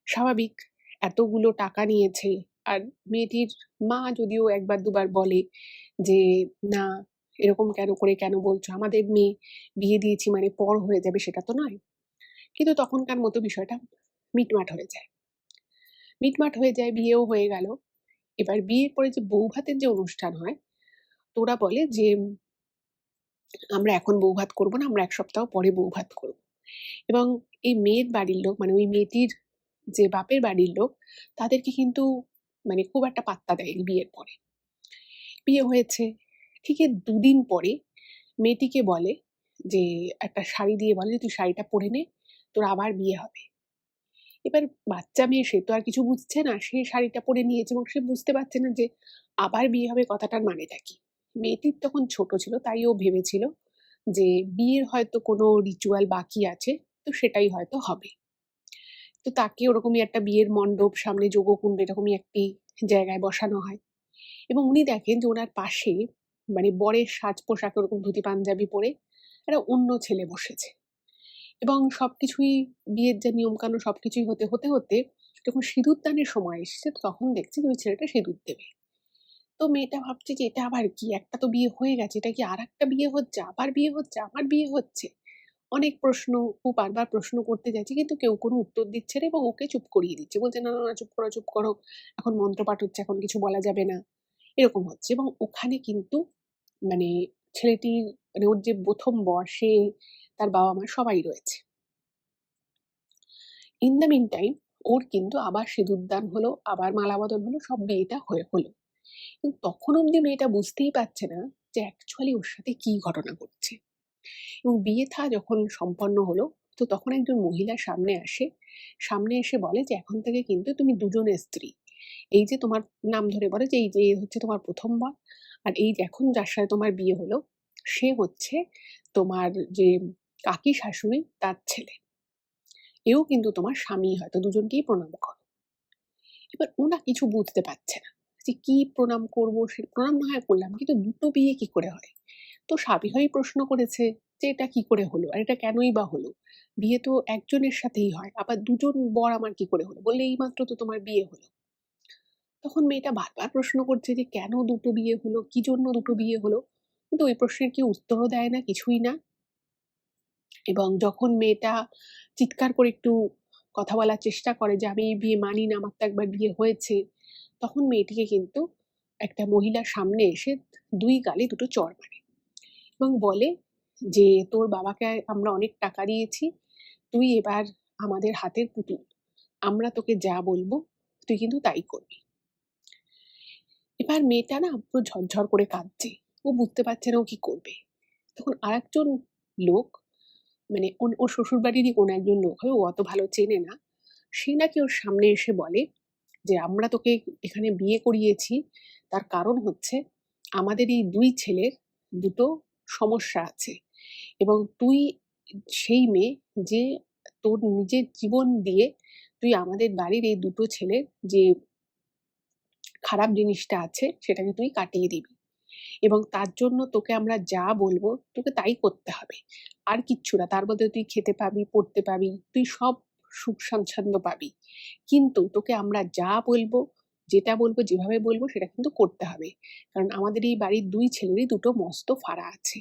স্বাভাবিক এতগুলো টাকা নিয়েছে। আর মেয়েটির মা যদিও ১ বার ২ বার বলে যে, "না এরকম কেন বলছো? আমাদের মেয়ে, বিয়ে দিয়েছি মানে পর হয়ে যাবে সেটা তো নয়। কিন্তু তখনকার মতো বিষয়টা মিটমাট হয়ে যায়। বিয়েও হয়ে গেল। এবার বিয়ের পরে যে বৌভাতের যে অনুষ্ঠান হয়, তো ওরা বলে যে আমরা এখন বৌভাত করব না, আমরা ১ সপ্তাহ পরে বৌভাত করব। এবং এই মেয়ের বাড়ির লোক, মানে ওই মেয়েটির যে বাপের বাড়ির লোক, তাদেরকে কিন্তু মানে খুব একটা পাত্তা দেয়নি বিয়ের পরে। বিয়ে হয়েছে। ঠিক এর ২ দিন পরে মেয়েটিকে বলে যে, একটা শাড়ি দিয়ে বলে যে, "তুই শাড়িটা পরে নে, তোর আবার বিয়ে হবে।" এবার বাচ্চা মেয়ে, সে তো আর কিছু বুঝছে না। সে শাড়িটা পরে নিয়েছে এবং সে বুঝতে পারছে না যে আবার বিয়ে হবে কথাটার মানেটা কি? মেয়েটির তখন ছোট ছিল, তাই ও ভেবেছিল যে বিয়ের হয়তো কোনো রিচুয়াল বাকি আছে, তো সেটাই হয়তো হবে। তো তাকে ওরকমই একটা বিয়ের মণ্ডপ, সামনে যজ্ঞকুণ্ড এরকমই একটি জায়গায় বসানো হয় এবং উনি দেখেন যে উনার পাশে, মানে বরের সাজ পোশাক ওরকম ধুতি পাঞ্জাবি পরে একটা অন্য ছেলে বসেছে এবং সবকিছুই, বিয়ের যে নিয়মকানুন সবকিছুই হতে যখন সিঁদুরদানের সময় এসেছে, তো তখন দেখছে যে ওই ছেলেটা সিঁদুর দেবে। তো মেয়েটা ভাবছে যে এটা আবার কি? একটা তো বিয়ে হয়ে গেছে, এটা কি আরেকটা বিয়ে হচ্ছে? আবার বিয়ে হচ্ছে, আমার বিয়ে হচ্ছে? অনেক প্রশ্ন, ও বারবার প্রশ্ন করতে চাইছে কিন্তু কেউ কোনো উত্তর দিচ্ছে না এবং ওকে চুপ করিয়ে দিচ্ছে। বলছে, "না, না, না, চুপ করো। এখন মন্ত্রপাঠ হচ্ছে, এখন কিছু বলা যাবে না।" এরকম হচ্ছে এবং ওখানে কিন্তু মানে ছেলেটির, মানে ওর যে ১ম বর, সে, তার বাবা-মা সবাই রয়েছে। ইন দ্য মিন টাইম ওর কিন্তু আবার সিঁদুরদান হলো, আবার মালা বদল হলো, সব বিয়েটা হলো। কিন্তু তখন অবধি মেয়েটা বুঝতেই পারছে না যে অ্যাকচুয়ালি ওর সাথে কি ঘটনা ঘটছে। এবং বিয়ে থা যখন সম্পন্ন হলো, তো তখন একজন মহিলা সামনে আসে। সামনে এসে বলে যে, "এখন থেকে কিন্তু তুমি দুজনের স্ত্রী। এই যে তোমার", নাম ধরে বলে যে, "এই যে এ হচ্ছে তোমার ১ম বার। আর এই যে এখন যার সাথে তোমার বিয়ে হলো, সে হচ্ছে তোমার যে কাকি শাশুড়ি তার ছেলে। এও কিন্তু তোমার স্বামী হয়। তো দুজনকেই প্রণাম করো।" এবার ও না কিছু বুঝতে পারছে না যে কি প্রণাম করব। সে প্রণাম না হয় করলাম, কিন্তু দুটো বিয়ে কি করে হয়? তো স্বাভাবিকভাবেই প্রশ্ন করেছে যে এটা কি করে হলো? আর এটা কেনই বা হলো? বিয়ে তো একজনের সাথেই হয়। আবার দুজন বর আমার কি করে হলো? বললে, "এইমাত্র তো তোমার বিয়ে হলো।" তখন মেয়েটা বারবার প্রশ্ন করছে যে কেন দুটো বিয়ে হলো? কি জন্য দুটো বিয়ে হলো? কিন্তু ওই প্রশ্নের কেউ উত্তরও দেয় না, কিছুই না। এবং যখন মেয়েটা চিৎকার করে একটু কথা বলার চেষ্টা করে যে, "আমি এই বিয়ে মানি না, আমার তো একবার বিয়ে হয়েছে।" তখন মেয়েটিকে কিন্তু একটা মহিলা সামনে এসে ২ গালে দুটো চড় মারে এবং বলে যে, "তোর বাবাকে আমরা অনেক টাকা দিয়েছি। তুই এবার আমাদের হাতের পুতুল। আমরা তোকে যা বলবো তুই কিন্তু তাই করবি।" এবার মেয়েটা না পুরো ঝরঝর করে কাঁদছে। ও বুঝতে পারছে না ও কি করবে। তখন আরেকজন লোক, মানে ওর শ্বশুরবাড়িরই কোনো একজন লোক হবে, ও অত ভালো চেনে না। সে নাকি ওর সামনে এসে বলে যে, "আমরা তোকে এখানে বিয়ে করিয়েছি, তার কারণ হচ্ছে আমাদের এই ২ ছেলের দুটো সমস্যা আছে এবং তুই সেই মেয়ে যে তোর নিজের জীবন দিয়ে তুই আমাদের বাড়ির এই দুটো ছেলের যে খারাপ জিনিসটা আছে সেটাকে তুই কাটিয়ে দিবি। এবং তার জন্য তোকে আমরা যা বলবো তোকে তাই করতে হবে। আর কিচ্ছু না। তার বদলে তুই খেতে পাবি, পড়তে পাবি, তুই সব সুখ স্বাচ্ছন্দ্য পাবি। কিন্তু তোকে আমরা যা বলবো, যেটা বলবো, যেভাবে বলবো সেটা কিন্তু করতে হবে। কারণ আমাদের এই বাড়ির ২ ছেলেরই দুটো মস্ত ফাঁড়া আছে।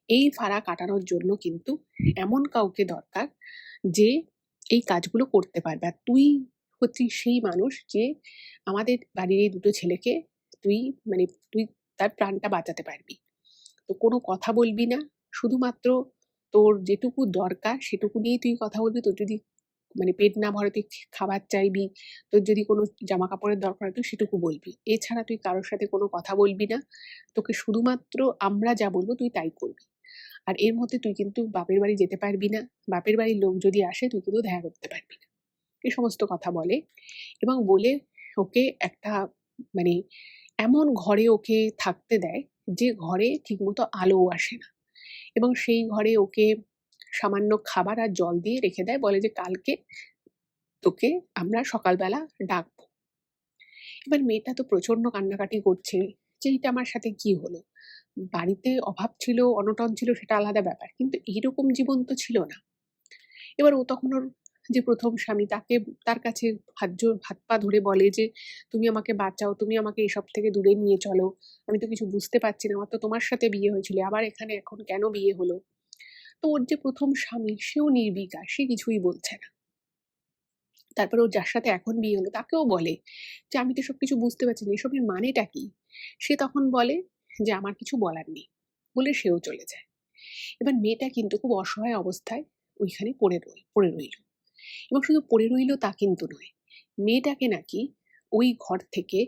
এই ফাঁড়া কাটানোর জন্য কিন্তু এমন কাউকে দরকার যে এই কাজগুলো করতে পারবে। আর তুই হচ্ছিস সেই মানুষ যে আমাদের বাড়ির এই দুটো ছেলেকে, তুই মানে তুই তার প্রাণটা বাঁচাতে পারবি। তো কোনো কথা বলবি না। শুধুমাত্র তোর যেটুকু দরকার সেটুকু নিয়েই তুই কথা বলবি। তোর যদি মানে পেট না ভরে তুই খাবার চাইবি, তোর যদি কোনো জামাকাপড়ের দরকার হয় তুই সেটুকু বলবি। এছাড়া তুই কারো সাথে কোনো কথা বলবি না। তোকে শুধুমাত্র আমরা যা বলবো তুই তাই করবি। আর এর মধ্যে তুই কিন্তু বাপের বাড়ি যেতে পারবি না। বাপের বাড়ির লোক যদি আসে তুই কিন্তু দেখা করতে পারবি না। এই সমস্ত কথা বলে এবং বলে ওকে একটা, মানে এমন ঘরে ওকে থাকতে দেয় যে ঘরে ঠিকমতো আলোও আসে না এবং সেই ঘরে ওকে সামান্য খাবার আর জল দিয়ে রেখে দেয়। বলে যে, "কালকে তোকে আমরা সকালবেলা ডাকবো।" এবার মেয়েটা তো প্রচন্ড কান্নাকাটি করছে যে, "এটা আমার সাথে কি হলো? বাড়িতে অভাব ছিল, অনটন ছিল সেটা আলাদা ব্যাপার। কিন্তু এইরকম জীবন তো ছিল না।" এবার ও তখন ওর যে প্রথম স্বামী তার কাছে হাত পা ধরে বলে যে তুমি আমাকে বাঁচাও, তুমি আমাকে এসব থেকে দূরে নিয়ে চলো, আমি তো কিছু বুঝতে পারছি না, আমার তো তোমার সাথে বিয়ে হয়েছিল, আবার এখানে এখন কেন বিয়ে হলো। তো ওর যে প্রথম স্বামী সেও নির্বিকার, সে কিছুই বলছে না। তারপর ওর যার সাথে এখন বিয়ে হলো তাকেও বলে যে আমি তো এসব কিছু বুঝতে পারছি না, এসবের মানেটা কি। সে তখন বলে যে আমার কিছু বলার নেই, বলে সেও চলে যায়। এবার মেয়েটা কিন্তু খুব অসহায় অবস্থায় ওইখানে পড়ে রইল। এবং শুধু পড়ে রইল তা কিন্তু নয়, মেয়েটাকে নাকি ওই ঘর থেকে,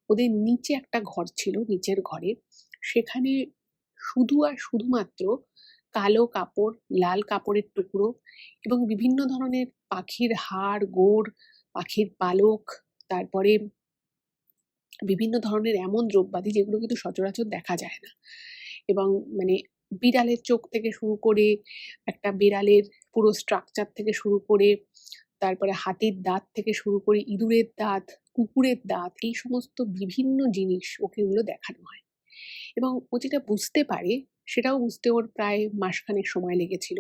ওদের নিচে একটা ঘর ছিল, নিচের ঘরে সেখানে শুধু আর শুধুমাত্র কালো কাপড়, লাল কাপড়ের টুকরো এবং বিভিন্ন ধরনের পাখির হাড় গোড়, পাখির পালক, তারপরে বিভিন্ন ধরনের এমন দ্রব্যাদি যেগুলো কিন্তু সচরাচর দেখা যায় না। এবং মানে বিড়ালের চোখ থেকে শুরু করে, একটা বিড়ালের পুরো স্ট্রাকচার থেকে শুরু করে, তারপরে হাতির দাঁত থেকে শুরু করে ইঁদুরের দাঁত, কুকুরের দাঁত, এই সমস্ত বিভিন্ন জিনিস ওকে এগুলো দেখানো হয়। এবং ও যেটা বুঝতে পারে, সেটাও বুঝতে ওর প্রায় মাসখানেক সময় লেগেছিল,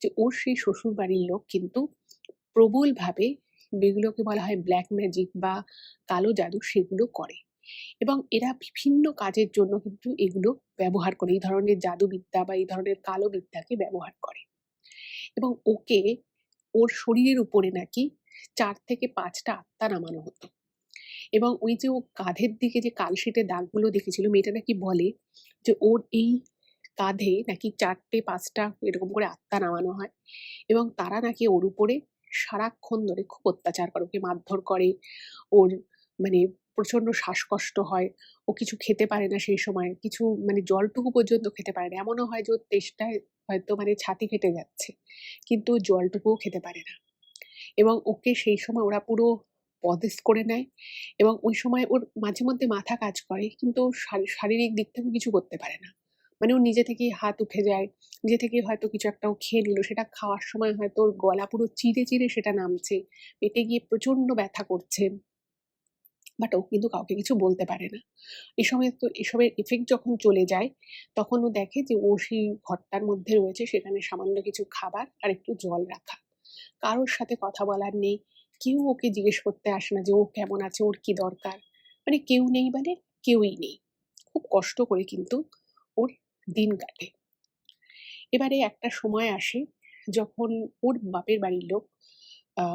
যে ওর সেই শ্বশুর বাড়ির লোক কিন্তু প্রবলভাবে, যেগুলোকে বলা হয় ব্ল্যাক ম্যাজিক বা কালো জাদু, সেগুলো করে। এবং এরা বিভিন্ন কাজের জন্য কিন্তু এগুলো ব্যবহার করে, এই ধরনের জাদুবিদ্যা বা এই ধরনের কালো বিদ্যাকে ব্যবহার করে। এবং ওকে, ওর শরীরের উপরে নাকি ৪ থেকে ৫টা আত্মা নামানো হতো। এবং ওই যে ও কাঁধের দিকে যে কালশিটে দাগগুলো দেখেছিল, মেয়েটা নাকি বলে যে ওর এই কাঁধে নাকি ৪টে ৫টা এরকম করে আত্মা নামানো হয়। এবং তারা নাকি ওর উপরে সারাক্ষণ ধরে খুব অত্যাচার করে, ওকে মারধর করে। ওর মানে প্রচন্ড শ্বাসকষ্ট হয়, ও কিছু খেতে পারে না সেই সময়, কিছু মানে জলটুকু পর্যন্ত খেতে পারে না। এমনও হয় যে ওর তেষ্টায় হয়তো মানে ছাতি ফেটে যাচ্ছে, কিন্তু ও জলটুকুও খেতে পারে না। এবং ওকে সেই সময় ওরা পুরো বঁধেস করে নেয়। এবং ওই সময় ওর মাঝে মধ্যে মাথা কাজ করে, কিন্তু ও শারীরিক দিক থেকে কিছু করতে পারে না। মানে ওর নিজে থেকেই হাত উঠে যায়, নিজে থেকেই হয়তো কিছু একটা ও খেয়ে নিল, সেটা খাওয়ার সময় হয়তো ওর গলা পুরো চিরে চিরে সেটা নামছে, পেটে গিয়ে প্রচন্ড ব্যথা করছে, বাট ও কিন্তু কাউকে কিছু বলতে পারে না। এসবের ইফেক্ট যখন চলে যায়, তখন ও দেখে যে ও সেই ঘরটার মধ্যে রয়েছে, সেখানে সামান্য কিছু খাবার আর একটু জল রাখা, কারোর সাথে কথা বলার নেই, কেউ ওকে জিজ্ঞেস করতে আসে না যে ও কেমন আছে, ওর কি দরকার। মানে কেউ নেই, মানে কেউই নেই। খুব কষ্ট করে কিন্তু ওর দিন কাটে। এবারে একটা সময় আসে যখন ওর বাপের বাড়ির লোক,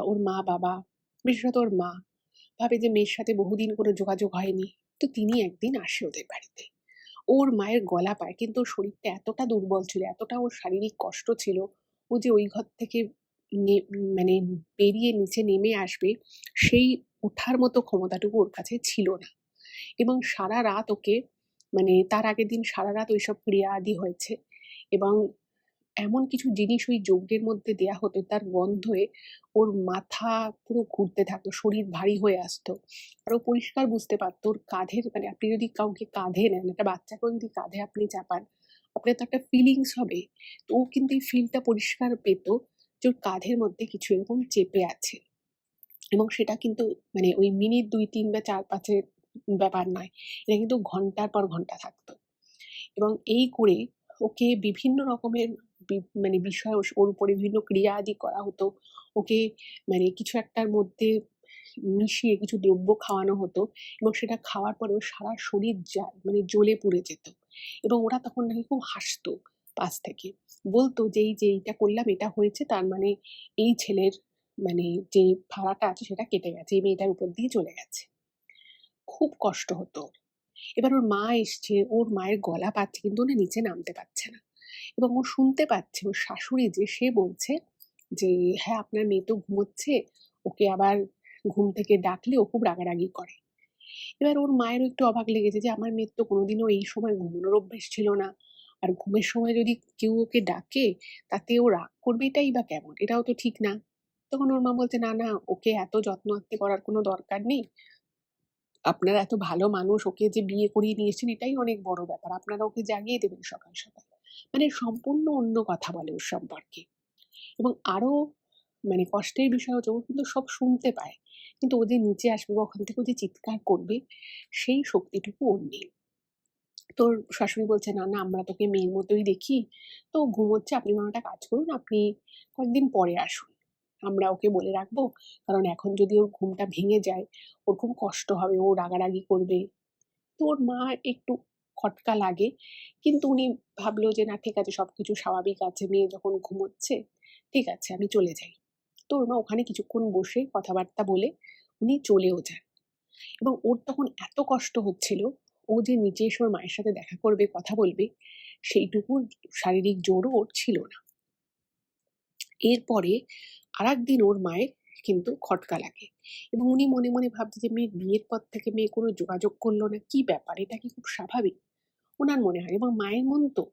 ওর মা বাবা, বিশেষত ওর মা, ভাবে যে মেয়ের সাথে বহুদিন কোনো যোগাযোগ হয়নি, তো তিনি একদিন আসে ওদের বাড়িতে। ওর মায়ের গলা পায়, কিন্তু ওর শরীরটা এতটা দুর্বল ছিল, এতটা ওর শারীরিক কষ্ট ছিল, ও যে ওই ঘর থেকে মানে বেরিয়ে নিচে নেমে আসবে, সেই ওঠার মতো ক্ষমতাটুকু ওর কাছে ছিল না। এবং সারা রাত ওকে, মানে তার আগের দিন সারা রাত ওইসব ক্রিয়া আদি হয়েছে। এবং এমন কিছু জিনিস ওই যজ্ঞের মধ্যে দেয়া হতো, তার গন্ধে ওর মাথা পুরো ঘুরতে থাকতো, শরীর ভারী হয়ে আসতো। আর ও পরিষ্কার বুঝতে পারতো ওর কাঁধের, মানে আপনি যদি কাউকে কাঁধে নেন, একটা বাচ্চাকেও যদি কাঁধে আপনি চাপান, আপনার তো একটা ফিলিংস হবে। তো ও কিন্তু এই ফিলটা পরিষ্কার পেত যে ওর কাঁধের মধ্যে কিছু এরকম চেপে আছে। এবং সেটা কিন্তু মানে ওই মিনিট ২-৩ বা ৪-৫ এর ব্যাপার নয়, এটা কিন্তু ঘন্টার পর ঘন্টা থাকতো। এবং এই করে ওকে বিভিন্ন রকমের মানে বিষয় ওর উপরে বিভিন্ন ক্রিয়া আদি করা হতো। ওকে মানে কিছু একটার মধ্যে মিশিয়ে কিছু দ্রব্য খাওয়ানো হতো, এবং সেটা খাওয়ার পরে ওর সারা শরীর মানে জ্বলে পুড়ে যেত। এবং ওরা তখন নাকি খুব হাসতো পাশ থেকে, বলতো যে এই যে এইটা করলাম, এটা হয়েছে, তার মানে এই ছেলের মানে যে ভাড়াটা আছে সেটা কেটে গেছে, এই মেয়েটার উপর দিয়ে চলে গেছে। খুব কষ্ট হতো ওর। এবার ওর মা এসছে, ওর মায়ের গলা পাচ্ছে, কিন্তু না নিচে নামতে পারছে না। এবং ও শুনতে পাচ্ছে ওর শাশুড়ি যে সে বলছে যে হ্যাঁ আপনার মেয়ে তো ঘুমোচ্ছে, ওকে আবার ঘুম থেকে ডাকলে ও খুব রাগারাগি করে। এবার ওর মায়েরও একটু অবাক লেগেছে যে আমার মেয়ের তো কোনোদিনও এই সময় ঘুমানোর অভ্যেস ছিল না, আর ঘুমের সময় যদি কেউ ওকে ডাকে তাতে ও রাগ করবে, এটাই বা কেমন, এটাও তো ঠিক না। তখন ওর মা বলছে না না, ওকে এত যত্ন আত্তি করার কোনো দরকার নেই, আপনারা এত ভালো মানুষ, ওকে যে বিয়ে করিয়ে নিয়ে এসেছেন এটাই অনেক বড় ব্যাপার, আপনারা ওকে জাগিয়ে দেবেন সকাল সকাল। মানে সম্পূর্ণ অন্য কথা বলে ওর সম্পর্কে। এবং আরো মানে কষ্টের বিষয় হচ্ছে ও কিন্তু সব শুনতে পায়, কিন্তু ও যে নিচে আসবে বা ওখান থেকে ও যে চিৎকার করবে, সেই শক্তিটুকু ওর নেই। তোর শাশুড়ি বলছে না না, আমরা তোকে মেয়ের মতোই দেখি, তো ও ঘুমোচ্ছে, আপনি কোনো একটা কাজ করুন, আপনি কয়েকদিন পরে আসুন। আমরা ওকে বলে রাখবো, কারণ এখন যদি ওর ঘুমটা ভেঙে যায় ওর খুব কষ্ট হবে, ও রাগারাগি করবে। তো ওর মা একটু খটকা লাগে, কিন্তু উনি ভাবলো যে না ঠিক আছে, সবকিছু স্বাভাবিক আছে, মেয়ে যখন ঘুমোচ্ছে ঠিক আছে আমি চলে যাই। তো ওর মা ওখানে কিছুক্ষণ বসে কথাবার্তা বলে উনি চলেও যান। এবং ওর তখন এত কষ্ট হচ্ছিল, ও যে নিচে এসে ওর মায়ের সাথে দেখা করবে, কথা বলবে, সেইটুকু শারীরিক জোরও ওর ছিল না। এরপরে আরেকদিন ওর মায়ের কিন্তু খটকা লাগে, এবং উনি মনে মনে ভাবছে যে মেয়ের বিয়ের পর থেকে মেয়ে কোনো যোগাযোগ করলো না, কি ব্যাপার, এটা কি খুব স্বাভাবিক ওনার মনে হয়। এবং মায়ের মন তো,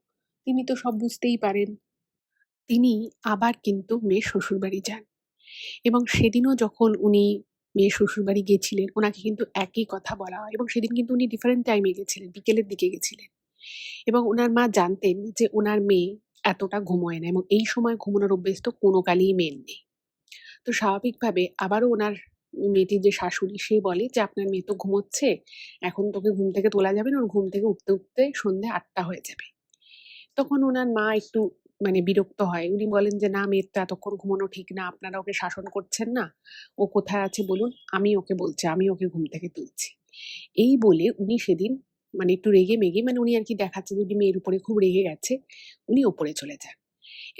তিনি তো সব বুঝতেই পারেন। তিনি আবার কিন্তু মেয়ের শ্বশুরবাড়ি যান, এবং সেদিনও যখন উনি মেয়ের শ্বশুরবাড়ি গেছিলেন ওনাকে কিন্তু একই কথা বলা হয়, এবং সেদিন কিন্তু উনি ডিফারেন্ট টাইমে গেছিলেন, বিকেলের দিকে গেছিলেন। এবং ওনার মা জানতেন যে ওনার মেয়ে এতটা ঘুমোয় না, এবং এই সময় ঘুমানোর অভ্যেস তো কোনো কালেই মেয়ের নেই। তো স্বাভাবিকভাবে আবারও ওনার মেয়েটির যে শাশুড়ি, সে বলে যে আপনার মেয়ে তো ঘুমোচ্ছে, এখন তোকে ঘুম থেকে তোলা যাবে না, ওর ঘুম থেকে উঠতে উঠতে সন্ধ্যে ৮টা হয়ে যাবে। তখন ওনার মা একটু বিরক্ত হয়। উনি বলেন যে না, মেয়ের তো এতক্ষণ ঘুমানো ঠিক না, আপনারা ওকে শাসন করছেন না, ও কোথায় আছে বলুন, আমি ওকে বলছি, আমি ওকে ঘুম থেকে তুলছি। এই বলে উনি সেদিন একটু রেগে মেগে, উনি আর কি দেখাচ্ছে যে উনি মেয়ের উপরে খুব রেগে গেছে, উনি ওপরে চলে যান।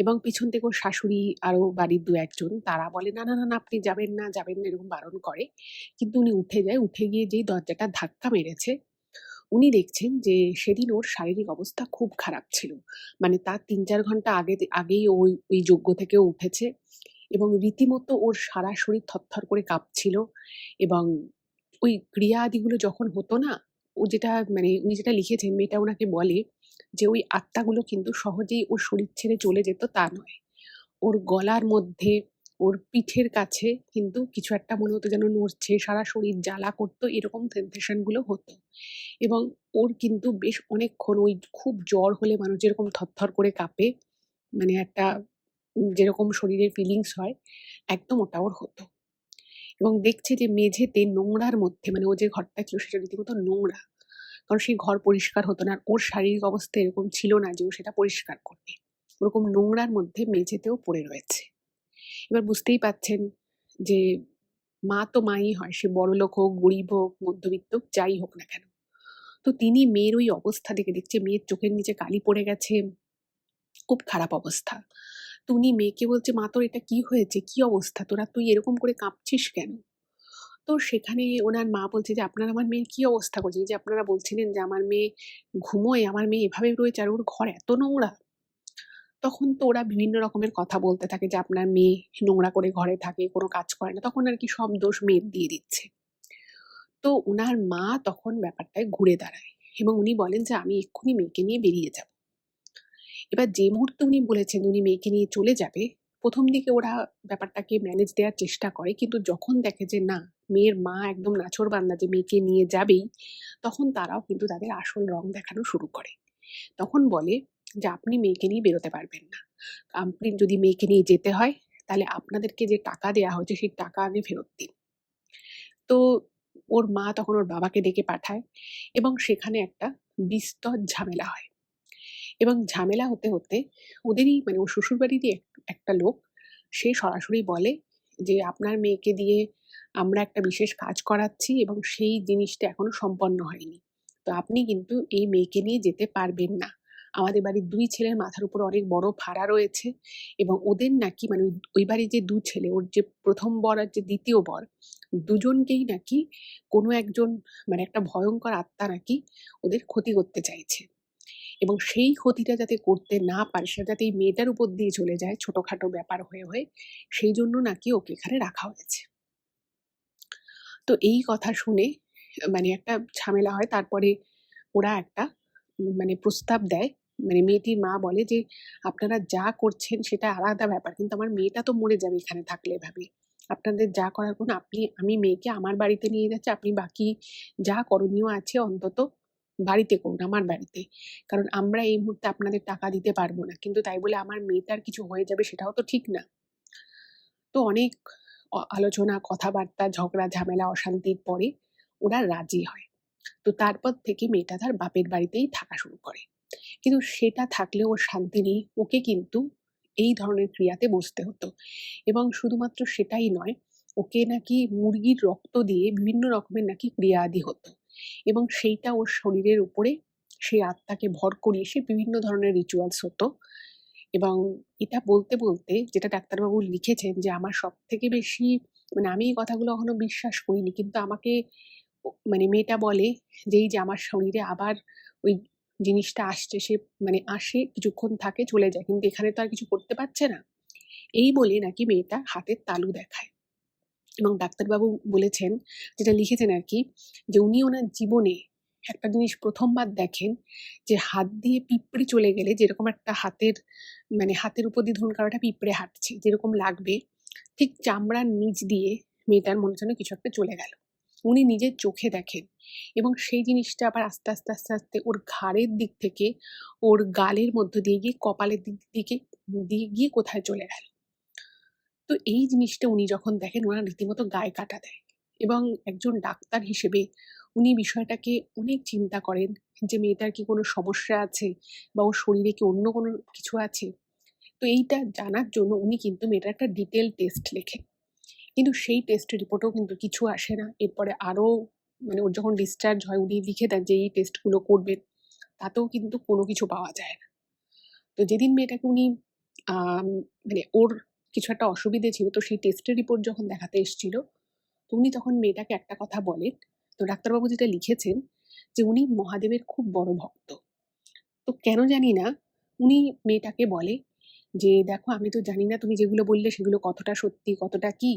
এবং পিছন থেকে ওর শাশুড়ি আরো বাড়ির দু একজন তারা বলে না না না না, আপনি যাবেন না যাবেন না, এরকম বারণ করে। কিন্তু উনি উঠে যায়, উঠে গিয়ে যেই দরজাটা ধাক্কা মেরেছে, উনি দেখছেন যে সেদিন ওর শারীরিক অবস্থা খুব খারাপ ছিল। তার ৩-৪ ঘন্টা আগেই ওই যজ্ঞ থেকে উঠেছে, এবং রীতিমতো ওর সারা শরীর থরথর করে কাঁপছিল। এবং ওই ক্রিয়াদিগুলো যখন হতো না, ও যেটা উনি যেটা লিখেছেন, মেয়েটা ওনাকে বলে যে ওই আত্মাগুলো কিন্তু সহজেই ওর শরীর ছেড়ে চলে যেত তা নয়। ওর গলার মধ্যে, ওর পিঠের কাছে কিন্তু কিছু একটা মনে হতো যেন নড়ছে, সারা শরীর জ্বালা করতো, এরকম সেনসেশন গুলো হতো। এবং ওর কিন্তু বেশ অনেকক্ষণ ওই খুব জ্বর হলে মানুষ যেরকম থরথর করে কাঁপে, একটা যেরকম শরীরের ফিলিংস হয়, একদম ওটা ওর হতো। এবং দেখছে যে মেঝেতে নোংরার মধ্যে, ও যে ঘরটা ছিল সেটা রীতিমতো নোংরা, কারণ সেই ঘর পরিষ্কার হতো না, আর ওর শারীরিক অবস্থা এরকম ছিল না যে ও সেটা পরিষ্কার করবে। ওরকম নোংরার মধ্যে মেঝেতেও পড়ে রয়েছে। এবার বুঝতেই পাচ্ছেন যে মা তো মাই হয়, সে বড়লোক হোক, গরিব হোক, মধ্যবিত্ত হোক, যাই হোক না কেন। তো তিনি মেয়ের ওই অবস্থা দেখে, দেখছে মেয়ের চোখের নিচে কালি পড়ে গেছে, খুব খারাপ অবস্থা। তো উনি মেয়েকে বলছে, মা তোর এটা কি হয়েছে, কি অবস্থা, তোরা তুই এরকম করে কাঁপছিস কেন? তো সেখানে ওনার মা বলছে যে আপনার আমার মেয়ের কি অবস্থা করছে, এই যে আপনারা বলছিলেন যে আমার মেয়ে ঘুমোয়, আমার মেয়ে এভাবে রয়েছে, আর ওর ঘর এত নোংরা। তখন তো ওরা বিভিন্ন রকমের কথা বলতে থাকে যে আপনার মেয়ে নোংরা করে ঘরে থাকে, কোনো কাজ করে না, তখন আর কি সব দোষ মেয়ের দিয়ে দিচ্ছে। তো উনার মা তখন ব্যাপারটায় ঘুরে দাঁড়ায়, এবং উনি বলেন যে আমি এক্ষুনি মেয়েকে নিয়ে বেরিয়ে যাব। এবার যে মুহূর্তে উনি বলেছেন উনি মেয়েকে নিয়ে চলে যাবে, প্রথম দিকে ওরা ব্যাপারটাকে ম্যানেজ দেওয়ার চেষ্টা করে, কিন্তু যখন দেখে যে না, মেয়ের মা একদম নাছোড়বান্দা যে মেয়েকে নিয়ে যাবেই, তখন তারাও কিন্তু তাদের আসল রং দেখানো শুরু করে। তখন বলে যে আপনি মেয়েকে নিয়ে বেরোতে পারবেন না, আপনি যদি মেয়েকে নিয়ে যেতে হয় তাহলে আপনাদেরকে যে টাকা দেওয়া হয়েছে সেই টাকা আগে ফেরত দিন। তো ওর মা তখন ওর বাবাকে ডেকে পাঠায়, এবং সেখানে একটা বিস্তর ঝামেলা হয়। এবং ঝামেলা হতে হতে ওদেরই ওর শ্বশুরবাড়িরই একটা লোক, সে সরাসরি বলে যে আপনার মেয়েকে দিয়ে আমরা একটা বিশেষ কাজ করাচ্ছি, এবং সেই জিনিসটা এখনো সম্পন্ন হয়নি, তো আপনি কিন্তু এই মেয়েকে নিয়ে যেতে পারবেন না। আমাদের বাড়ির ২ ছেলের মাথার উপর অনেক বড় ভাড়া রয়েছে, এবং ওদের নাকি ওই বাড়ির যে ২ ছেলে, ওর যে ১ম বর আর যে ২য় বর, দুজনকেই নাকি কোনো একজন একটা ভয়ঙ্কর আত্মা নাকি ওদের ক্ষতি করতে চাইছে। এবং সেই ক্ষতিটা যাতে করতে না পারে, সেটা যাতে এই মেয়েটার উপর দিয়ে চলে যায় ছোটখাটো ব্যাপার হয়ে হয়ে, সেই জন্য নাকি ওকে এখানে রাখা হয়েছে। তো এই কথা শুনে একটা ঝামেলা হয়। তারপরে ওরা একটা প্রস্তাব দেয়। মেয়েটির মা বলে যে আপনারা যা করছেন সেটা আলাদা ব্যাপার, কিন্তু আমার মেয়েটা তো মরে যাবে এখানে থাকলে এভাবে। আপনাদের যা করার কোনো, আমি মেয়েকে আমার বাড়িতে নিয়ে যাচ্ছি, আপনি বাকি যা করণীয় আছে অন্তত বাড়িতে করুন, আমার বাড়িতে। কারণ আমরা এই মুহূর্তে আপনাদের টাকা দিতে পারবো না, কিন্তু তাই বলে আমার মেয়েটার কিছু হয়ে যাবে সেটাও তো ঠিক না। তো অনেক আলোচনা, কথাবার্তা, ঝগড়া, ঝামেলা, অশান্তির পরে ওরা রাজি হয়। তো তারপর থেকে মেয়েটা তার বাপের বাড়িতেই থাকা শুরু করে। কিন্তু সেটা থাকলেও ওর শান্তি নেই। ওকে কিন্তু এই ধরনের ক্রিয়াতে বসতে হতো। এবং শুধুমাত্র সেটাই নয়, ওকে নাকি মুরগির রক্ত দিয়ে বিভিন্ন রকমের নাকি ক্রিয়াদি হতো এবং সেইটা ওর শরীরের উপরে সেই আত্মাকে ভর করিয়ে সে বিভিন্ন ধরনের রিচুয়ালস হতো। এবং এটা বলতে বলতে যেটা ডাক্তারবাবু লিখেছেন যে আমার সব থেকে বেশি মানে আমি এই কথাগুলো কখনো বিশ্বাস করিনি, কিন্তু আমাকে মানে মেয়েটা বলে যে এই যে আমার শরীরে আবার ওই জিনিসটা আসছে, সে মানে আসে কিছুক্ষণ থাকে চলে যায়, কিন্তু এখানে তো আর কিছু করতে পারছে না। এই বলে নাকি মেয়েটা হাতের তালু দেখায়। এবং ডাক্তারবাবু বলেছেন, যেটা লিখেছেন আর কি, যে উনি ওনার জীবনে একটা জিনিস প্রথমবার দেখেন যে হাত দিয়ে পিঁপড়ে চলে গেলে যেরকম একটা হাতের মানে হাতের উপর দিয়ে ধরুন কারোটা পিঁপড়ে হাঁটছে যেরকম লাগবে, ঠিক চামড়ার নিচ দিয়ে মেয়েটার মনে যেন কিছু একটা চলে গেল। উনি নিজের চোখে দেখেন এবং সেই জিনিসটা আবার আস্তে আস্তে আস্তে আস্তে ওর ঘাড়ের দিক থেকে ওর গালের মধ্য দিয়ে গিয়ে কপালের দিয়ে গিয়ে কোথায় চলে গেল। তো এই জিনিসটা উনি যখন দেখেন ওনার রীতিমতো গায়ে কাঁটা দেয় এবং একজন ডাক্তার হিসেবে উনি বিষয়টাকে অনেক চিন্তা করেন যে মেয়েটার কি কোনো সমস্যা আছে বা ওর শরীরে কি অন্য কোনো কিছু আছে। তো এইটা জানার জন্য উনি কিন্তু মেয়েটার একটা ডিটেল টেস্ট লেখেন, কিন্তু সেই টেস্টের রিপোর্টেও কিন্তু কিছু আসে না। এরপরে আরও মানে ওর যখন ডিসচার্জ হয় উনি লিখে দেন যে এই টেস্টগুলো করবেন, তাতেও কিন্তু কোনো কিছু পাওয়া যায় না। তো যেদিন মেয়েটাকে উনি আম মানে ওর কিছু একটা অসুবিধে ছিল, তো সেই টেস্টের রিপোর্ট যখন দেখাতে এসেছিল, তো উনি তখন মেয়েটাকে একটা কথা বলেন। তো ডাক্তারবাবু যেটা লিখেছেন যে উনি মহাদেবের খুব বড় ভক্ত। তো কেন জানি না উনি মেয়েটাকে বলে যে, "দেখো আমি তো জানি না তুমি যেগুলো বললে সেগুলো কতটা সত্যি, কতটা কি।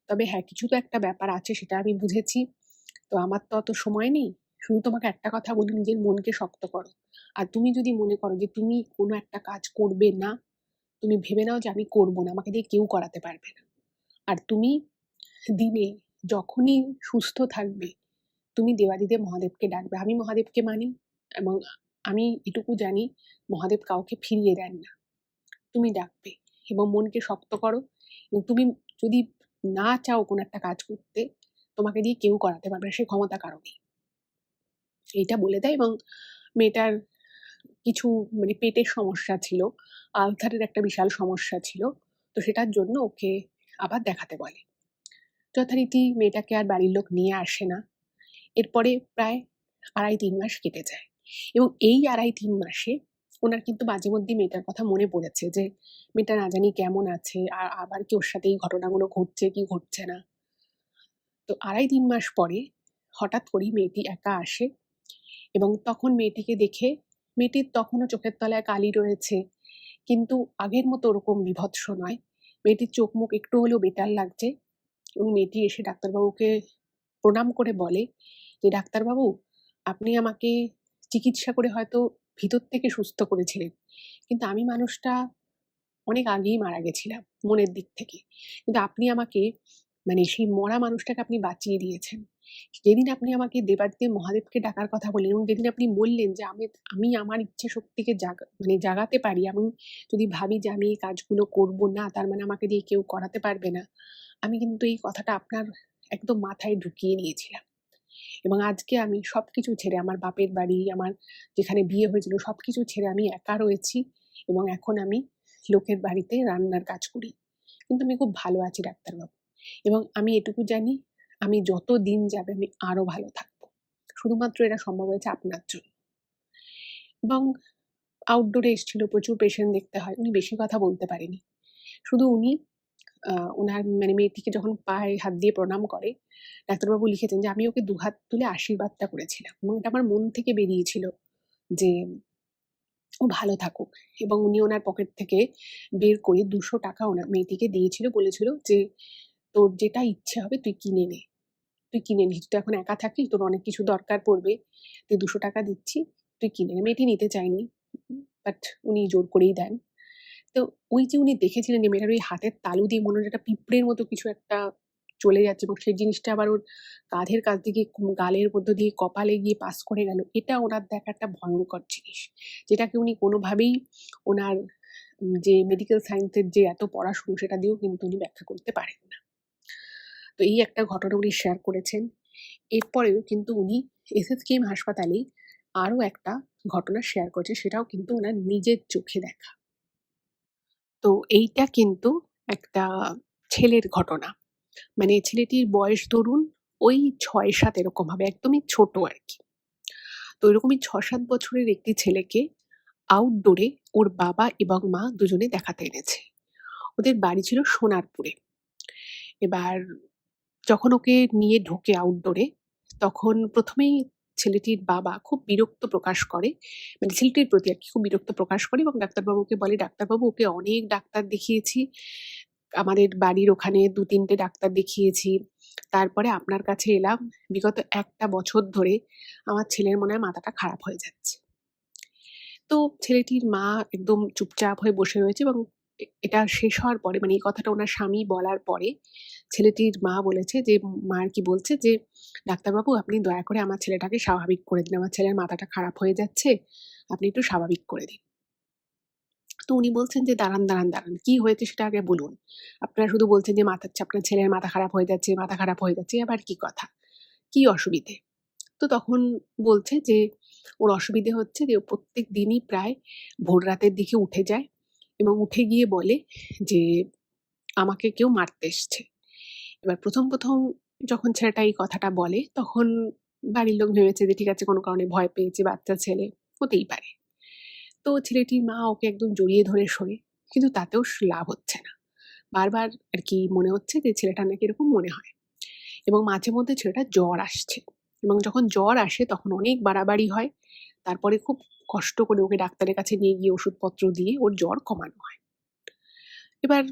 তবে হ্যাঁ, কিছু তো একটা ব্যাপার আছে সেটা আমি বুঝেছি। তো আমার তো অত সময় নেই। শুধু তোমাকে একটা কথা বলি, নিজের মনকে শক্ত করো। আর তুমি যদি মনে করো যে তুমি কোনো একটা কাজ করবে না, তুমি ভেবে নাও যে আমি করব না, আমাকে দিয়ে কেউ করাতে পারবে না। আর তুমি দিনে যখনই সুস্থ থাকবে, তুমি দেবাদিদেব মহাদেবকে ডাকবে। আমি মহাদেবকে মানি এবং আমি এটুকু জানি মহাদেব কাউকে ফিরিয়ে দেন না। তুমি ডাকবে এবং মনকে শক্ত করো এবং তুমি যদি না চাও কোনো একটা কাজ করতে, তোমাকে দিয়ে কেউ করাতে পারবে না, সে ক্ষমতা কারো নেই।" এইটা বলে দেয় এবং মেয়েটার কিছু মানে পেটের সমস্যা ছিল, আলসারের একটা বিশাল সমস্যা ছিল। তো সেটার জন্য ওকে আবার দেখাতে বলে। যথারীতি মেয়েটাকে আর বাড়ির লোক নিয়ে আসে না। এরপরে প্রায় ২.৫-৩ মাস কেটে যায় এবং এই ২.৫-৩ মাসে ওনার কিন্তু মাঝে মধ্যেই মেয়েটার কথা মনে পড়েছে যে মেয়েটা না জানি কেমন আছে, আর আবার কি ওর সাথে এই ঘটনাগুলো ঘটছে কি ঘটছে না। তো ২.৫-৩ মাস পরে হঠাৎ করেই মেয়েটি একা আসে এবং তখন মেয়েটিকে দেখে, মেয়েটির তখনও চোখের তলায় কালি রয়েছে, কিন্তু আগের মতো ওরকম বীভৎস নয়। মেয়েটির চোখ মুখ একটু হলেও বেটার লাগছে এবং মেয়েটি এসে ডাক্তারবাবুকে প্রণাম করে বলে যে, "ডাক্তারবাবু, আপনি আমাকে চিকিৎসা করে হয়তো ভিতর থেকে সুস্থ করেছিলেন। কিন্তু আমি মানুষটা অনেক আগেই মারা গেছিলাম মনের দিক থেকে। কিন্তু আপনি আমাকে মানে সেই মরা মানুষটাকে আপনি বাঁচিয়ে দিয়েছেন। যেদিন আপনি আমাকে দেবাদিদেব মহাদেবকে ডাকার কথা বললেন এবং যেদিন আপনি বললেন যে আমি আমার ইচ্ছে শক্তিকে জাগাতে পারি। আমি যদি ভাবি যে আমি এই কাজগুলো করব না, তার মানে আমাকে দিয়ে কেউ করাতে পারবে না। আমি কিন্তু এই কথাটা আপনার একদম মাথায় ঢুকিয়ে নিয়েছিলাম। এবং আজকে আমি সবকিছু ছেড়ে আমার বাপের বাড়ি, আমার যেখানে বিয়ে হয়েছিল সবকিছু ছেড়ে আমি একা রয়েছি এবং এখন আমি লোকের বাড়িতে রান্নার কাজ করি। কিন্তু আমি খুব ভালো আছি ডাক্তারবাবু। এবং আমি এটুকু জানি আমি যত দিন যাবে আমি আরো ভালো থাকবো। শুধুমাত্র এটা সম্ভব হয়েছে আপনার জন্য।" এবং আউটডোরে এসেছিল, প্রচুর পেশেন্ট দেখতে হয়। উনি বেশি কথা বলতে পারেনি। শুধু উনি উনার মানে মেয়েটিকে যখন পায়ে হাত দিয়ে প্রণাম করে, ডাক্তারবাবু লিখেছেন যে আমি ওকে দুহাত তুলে আশীর্বাদটা করেছিলাম এবং এটা আমার মন থেকে বেরিয়েছিল যে ও ভালো থাকুক। এবং উনি ওনার পকেট থেকে বের করে ৳২০০ ওনার মেয়েটিকে দিয়েছিল। বলেছিল যে, "তোর যেটা ইচ্ছে হবে তুই কিনে নে। তুই কিনে নিস। তুই তো এখন একা থাকিস, তোর অনেক কিছু দরকার পড়বে। তুই ৳২০০ দিচ্ছি, তুই কিনে নে।" মেয়েটি নিতে চায়নি। বাট উনি জোর করেই দেন। তো ওই যে উনি দেখেছিলেন যে মেয়েটার ওই হাতের তালু দিয়ে মনে হলো একটা পিঁপড়ের মতো কিছু একটা চলে যাচ্ছে এবং সেই জিনিসটা আবার ওর কাঁধের কাছ দিয়ে গিয়ে গালের মধ্য দিয়ে কপালে গিয়ে পাস করে গেল। এটা ওনার দেখা একটা ভয়ঙ্কর জিনিস। যেটাকে উনি কোনোভাবেই ওনার যে মেডিকেল সায়েন্স এর যে এত পড়াশুনো সেটা দিয়েও কিন্তু উনি ব্যাখ্যা করতে পারেন না। তো এই একটা ঘটনা উনি শেয়ার করেছেন। এরপরেও কিন্তু উনি এসএসকেএম হাসপাতালেই আরো একটা ঘটনা শেয়ার করেছেন। সেটাও কিন্তু উনার নিজের চোখে দেখা। তো এইটা কিন্তু একটা ছেলের ঘটনা। মানে ছেলেটির বয়স ধরুন ওই ৬-৭ এরকম হবে, একদমই ছোট আরকি। তো এরকমই ৬-৭ বছরের একটি ছেলেকে আউটডোরে ওর বাবা এবং মা দুজনে দেখাতে এনেছে। ওদের বাড়ি ছিল সোনারপুরে। এবার যখন ওকে নিয়ে ঢোকে আউটডোরে, তখন ১ম এই ছেলেটির বাবা খুব বিরক্ত প্রকাশ করে। মানে ছেলেটির প্রতি আরকি খুব বিরক্ত প্রকাশ করে এবং ডাক্তারবাবুকে বলে, "ডাক্তারবাবু, ওকে অনেক ডাক্তার দেখিয়েছি। আমাদের বাড়ির ওখানে ২-৩ টে ডাক্তার দেখিয়েছি। তারপরে আপনার কাছে এলাম। বিগত ১ টা বছর ধরে আমার ছেলের মনে হয় মাথাটা খারাপ হয়ে যাচ্ছে।" তো ছেলেটির মা একদম চুপচাপ হয়ে বসে রয়েছে এবং এটা শেষ হওয়ার পরে, মানে এই কথাটা ওনার স্বামী বলার পরে ছেলেটির মা বলেছে যে, মা আরকি বলছে যে, "ডাক্তারবাবু, আপনি দয়া করে আমার ছেলেটাকে স্বাভাবিক করে দিন। আমার ছেলের মাথাটা খারাপ হয়ে যাচ্ছে। আপনি একটু স্বাভাবিক করে দিন।" তো উনি বলছেন যে, "দাঁড়ান, দাঁড়ান, দাঁড়ান। কি হয়েছে সেটা আগে বলুন। আপনারা শুধু বলছেন যে আপনার ছেলের মাথা খারাপ হয়ে যাচ্ছে, মাথা খারাপ হয়ে যাচ্ছে। এ আবার কি কথা? কি অসুবিধে?" তো তখন বলছে যে ওর অসুবিধে হচ্ছে যে ও প্রত্যেক দিনই প্রায় ভোর রাতের দিকে উঠে যায় এবং উঠে গিয়ে বলে যে, "আমাকে কেউ মারতে এসছে।" এবার ১ম যখন ছেলেটা এই কথাটা বলে, তখন বাড়ির লোক ভেবেছে যে ঠিক আছে, কোনো কারণে ভয় পেয়েছে, বাচ্চা ছেলে, হতেই পারে। তো ছেলেটির মা ওকে একদম জড়িয়ে ধরে শোনে। কিন্তু তাতেও লাভ হচ্ছে না। বারবার আরকি মনে হচ্ছে যে ছেলেটার নাকি এরকম মনে হয়। এবং মাঝে মধ্যে ছেলেটার জ্বর আসছে এবং যখন জ্বর আসে তখন অনেক বাড়াবাড়ি হয়। তারপরে খুব কষ্ট করে ওকে ডাক্তারের কাছে নিয়ে গিয়ে ওষুধপত্র দিয়ে ওর জ্বর কমানো হয়। এবার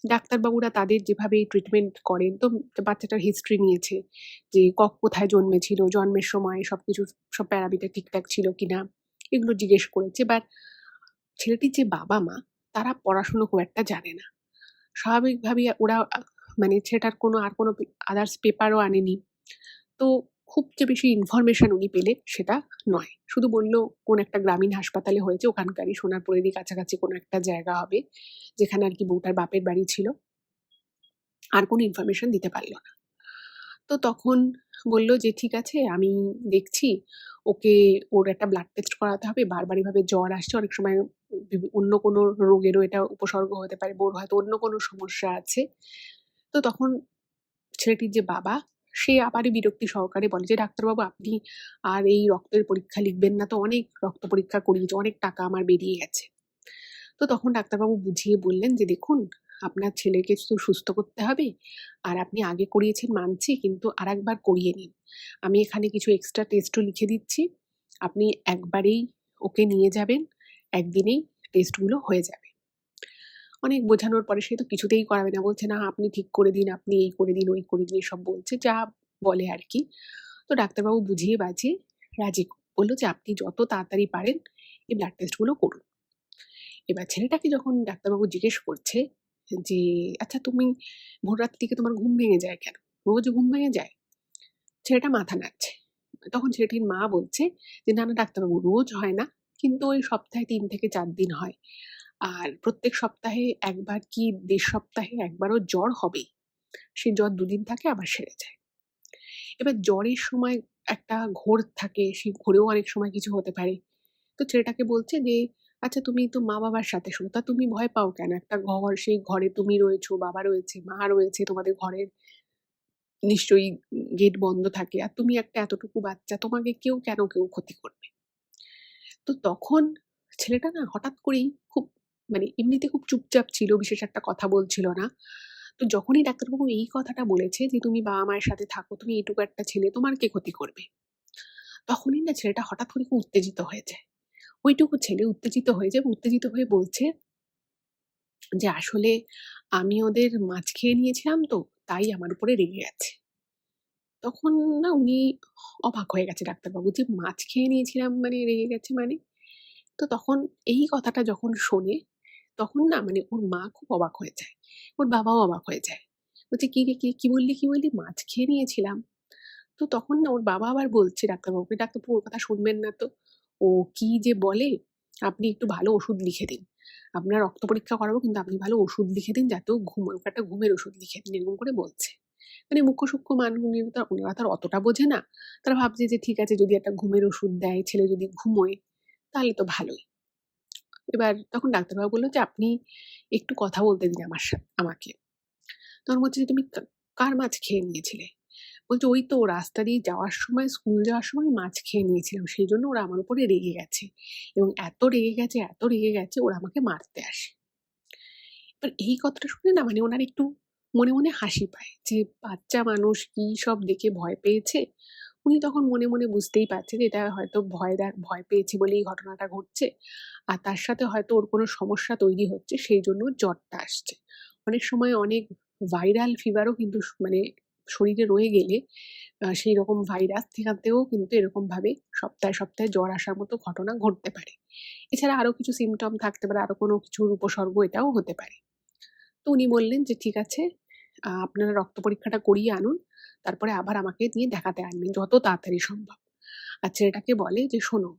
ডাক্তারবাবুরা তাদের যেভাবে ট্রিটমেন্ট করেন, তো বাচ্চাটার হিস্ট্রি নিয়েছে যে কোথায় জন্মেছিল, জন্মের সময় সবকিছু, সব প্যারামিটার ঠিকঠাক ছিল কিনা, এগুলো জিজ্ঞেস করেছে। এবার ছেলেটির যে বাবা-মা, তারা পড়াশুনো খুব একটা জানে না। স্বাভাবিকভাবেই ওরা মানে ছেলেটার কোনো আদার্স পেপারও আনেনি। তো খুব যে বেশি ইনফরমেশন উনি পেলেন সেটা নয়। শুধু বলল কোন একটা গ্রামীণ হাসপাতালে হয়েছে, ওখানকারই সোনারপুরেরই কাছাকাছি কোনো একটা জায়গা হবে, যেখানে আরকি বউটার বাপের বাড়ি ছিল। আর কোনো ইনফরমেশন দিতে পারল না। তো তখন বলল যে, "ঠিক আছে, আমি দেখছি। ওকে ওর একটা ব্লাড টেস্ট করাতে হবে। বারবার এভাবে জ্বর আসছে। অনেক সময় অন্য কোনো রোগেরও এটা উপসর্গ হতে পারে। ওর হয়তো অন্য কোনো সমস্যা আছে।" তো তখন ছেলেটির যে বাবা, সে আবারও বিরক্তি সহকারে বলে যে, "ডাক্তারবাবু, আপনি আর এই রক্তের পরীক্ষা লিখবেন না তো। অনেক রক্ত পরীক্ষা করিয়েছি। অনেক টাকা আমার বেরিয়ে গেছে।" তো তখন ডাক্তারবাবু বুঝিয়ে বললেন যে, "দেখুন, আপনার ছেলেকে তো সুস্থ করতে হবে। আর আপনি আগে করিয়েছেন মানছি, কিন্তু আরেকবার করিয়ে নিন। আমি এখানে কিছু এক্সট্রা টেস্টও লিখে দিচ্ছি। আপনি একবারেই ওকে নিয়ে যাবেন। একদিনেই টেস্টগুলো হয়ে যাবে।" অনেক বোঝানোর পরে সে তো কিছুতেই করাবে না। বলছে, "না, আপনি ঠিক করে দিন, আপনি এই করে দিন, ওই করে দিন", এসব বলছে। যা বলে আরকি। তো ডাক্তারবাবু বুঝিয়ে বাঝিয়ে রাজি বলল যে, "আপনি যত তাড়াতাড়ি পারেন এই ব্লাড টেস্টগুলো করুন।" এবার ছেলেটাকে যখন ডাক্তারবাবু জিজ্ঞেস করছে যে, "আচ্ছা, তুমি ভোররাত থেকে তোমার ঘুম ভেঙে যায় কেন? রোজ ঘুম ভেঙে যায়?" ছেলেটা মাথা নাড়ছে। তখন ছেলেটির মা বলছে যে, "না, না ডাক্তারবাবু, রোজ হয় না। কিন্তু ওই সপ্তাহে ৩ থেকে ৪ দিন হয়। আর প্রত্যেক সপ্তাহে ১ বার কি ১.৫ সপ্তাহে ১ বারও জ্বর হবেই। সেই জ্বর ২ দিন থাকে, আবার সেরে যায়।" এবার জ্বরের সময় একটা ঘোর থাকে, সেই ঘোরেও অনেক সময় কিছু হতে পারে। তো ছেলেটাকে বলছে যে, "আচ্ছা, তুমি তো মা-বাবার সাথে শোও। তা তুমি ভয় পাও কেন? একটা ঘর, সেই ঘরে তুমি রয়েছো, বাবা রয়েছে, মা রয়েছে, তোমাদের ঘরের নিশ্চয়ই গেট বন্ধ থাকে। আর তুমি একটা এতটুকু বাচ্চা, তোমাকে কেউ ক্ষতি করবে?" তো তখন ছেলেটা না হঠাৎ করেই খুব, মানে এমনিতে খুব চুপচাপ ছিল, বিশেষ একটা কথা বলছিল না। তো যখনই ডাক্তারবাবু এই কথাটা বলেছে যে, "তুমি বাবা-মায়ের সাথে থাকো, তুমি এটুকু একটা ছেলে, তোমার কে ক্ষতি করবে?" তখনই না ছেলেটা হঠাৎ করে খুব উত্তেজিত হয়ে যায়। ওইটুকু ছেলে উত্তেজিত হয়ে যায় এবং উত্তেজিত হয়ে বলছে যে, "আসলে আমি ওদের মাছ খেয়ে নিয়েছিলাম তো, তাই আমার উপরে রেগে গেছে।" তখন না উনি অবাক হয়ে গেছে ডাক্তারবাবু যে, "মাছ খেয়ে নিয়েছিলাম মানে রেগে গেছে মানে?" তো তখন এই কথাটা যখন শোনে, তখন না মানে ওর মা খুব অবাক হয়ে যায়। ওর বাবাও অবাক হয়ে যায়। বলছে, "কি রে, কি বললি, কি বললি? মাছ খেয়ে নিয়েছিলাম?" তো তখন না ওর বাবা আবার বলছে ডাক্তারবাবুকে, "ডাক্তারবাবু, ওর কথা শুনবেন না তো। ও কি যে বলে! আপনি একটু ভালো ওষুধ লিখে দিন। আপনার রক্ত পরীক্ষা করাবো, কিন্তু আপনি ভালো ওষুধ লিখে দিন, যাতে ও ঘুমোয়। ওকে একটা ঘুমের ওষুধ লিখে দিন", এরকম করে বলছে। মানে মুখ্য সূক্ষ্ম ওনারা তো আর অতটা বোঝে না। তারা ভাবছে যে ঠিক আছে, যদি একটা ঘুমের ওষুধ দেয়, ছেলে যদি ঘুমোয়, তাহলে তো ভালোই। এবার তখন ডাক্তারবাবু বলল যে, "আপনি একটু কথা বলতে দিন আমাকে।" তখন বলছে যে, "তুমি কার মাছ খেয়ে নিয়েছিলে?" বলছে, "ওই তো রাস্তা দিয়ে যাওয়ার সময়, স্কুল যাওয়ার সময় মাছ খেয়ে নিয়েছিলাম। সেইজন্য ওরা আমার উপরে রেগে গেছে এবং এত রেগে গেছে ওরা আমাকে মারতে আসে।" এবার এই কথাটা শুনে না মানে ওনার একটু মনে হাসি পায় যে বাচ্চা মানুষ কি সব দেখে ভয় পেয়েছে। উনি তখন মনে বুঝতেই পারছে যে এটা হয়তো ভয় পেয়েছে বলেই এই ঘটনাটা ঘটছে। আর তার সাথে হয়তো ওর কোনো সমস্যা তৈরি হচ্ছে সেইজন্য ওর জ্বরটা আসছে। অনেক সময় অনেক ভাইরাল ফিভারও কিন্তু মানে শরীরে রয়ে গেলে সেইরকম ভাইরাস থেকেও কিন্তু এরকমভাবে সপ্তাহে জ্বর আসার মতো ঘটনা ঘটতে পারে। এছাড়া আরো কিছু সিম্পটম থাকতে পারে, আরো কোনো কিছুর উপসর্গ এটাও হতে পারে। তো উনি বললেন যে, "ঠিক আছে, আপনারা রক্ত পরীক্ষাটা করিয়ে আনুন। তারপরে আবার আমাকে নিয়ে দেখাতে আনবেন যত তাড়াতাড়ি সম্ভব।" আর ছেলেটাকে বলে যে, "শোনো,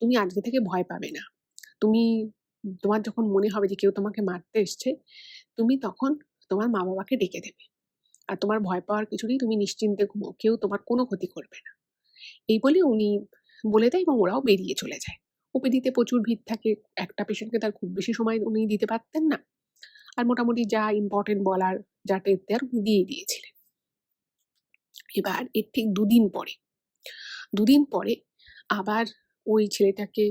তুমি আজকে থেকে ভয় পাবে না। তুমি তোমার যখন মনে হবে যে কেউ তোমাকে মারতে এসছে, তুমি তখন তোমার মা-বাবাকে ডেকে দেবে। আর তোমার ভয় পাওয়ার কিছু নেই, তুমি নিশ্চিন্তে ঘুমাও। কেউ তোমার কোনো ক্ষতি করবে না।" এই বলে উনি বলে দেয় এবং ওরাও বেরিয়ে চলে যায়। ওপিডিতে প্রচুর ভিড় থাকে। একটা পেশেন্টকে তার খুব বেশি সময় উনি দিতে পারতেন না। আর মোটামুটি যা ইম্পোর্টেন্ট বলার, যা টেপ দেওয়ার উনি দিয়ে দিয়েছিলেন। এবার এর ঠিক ২ দিন পরে আবার ওই ছেলেটাকে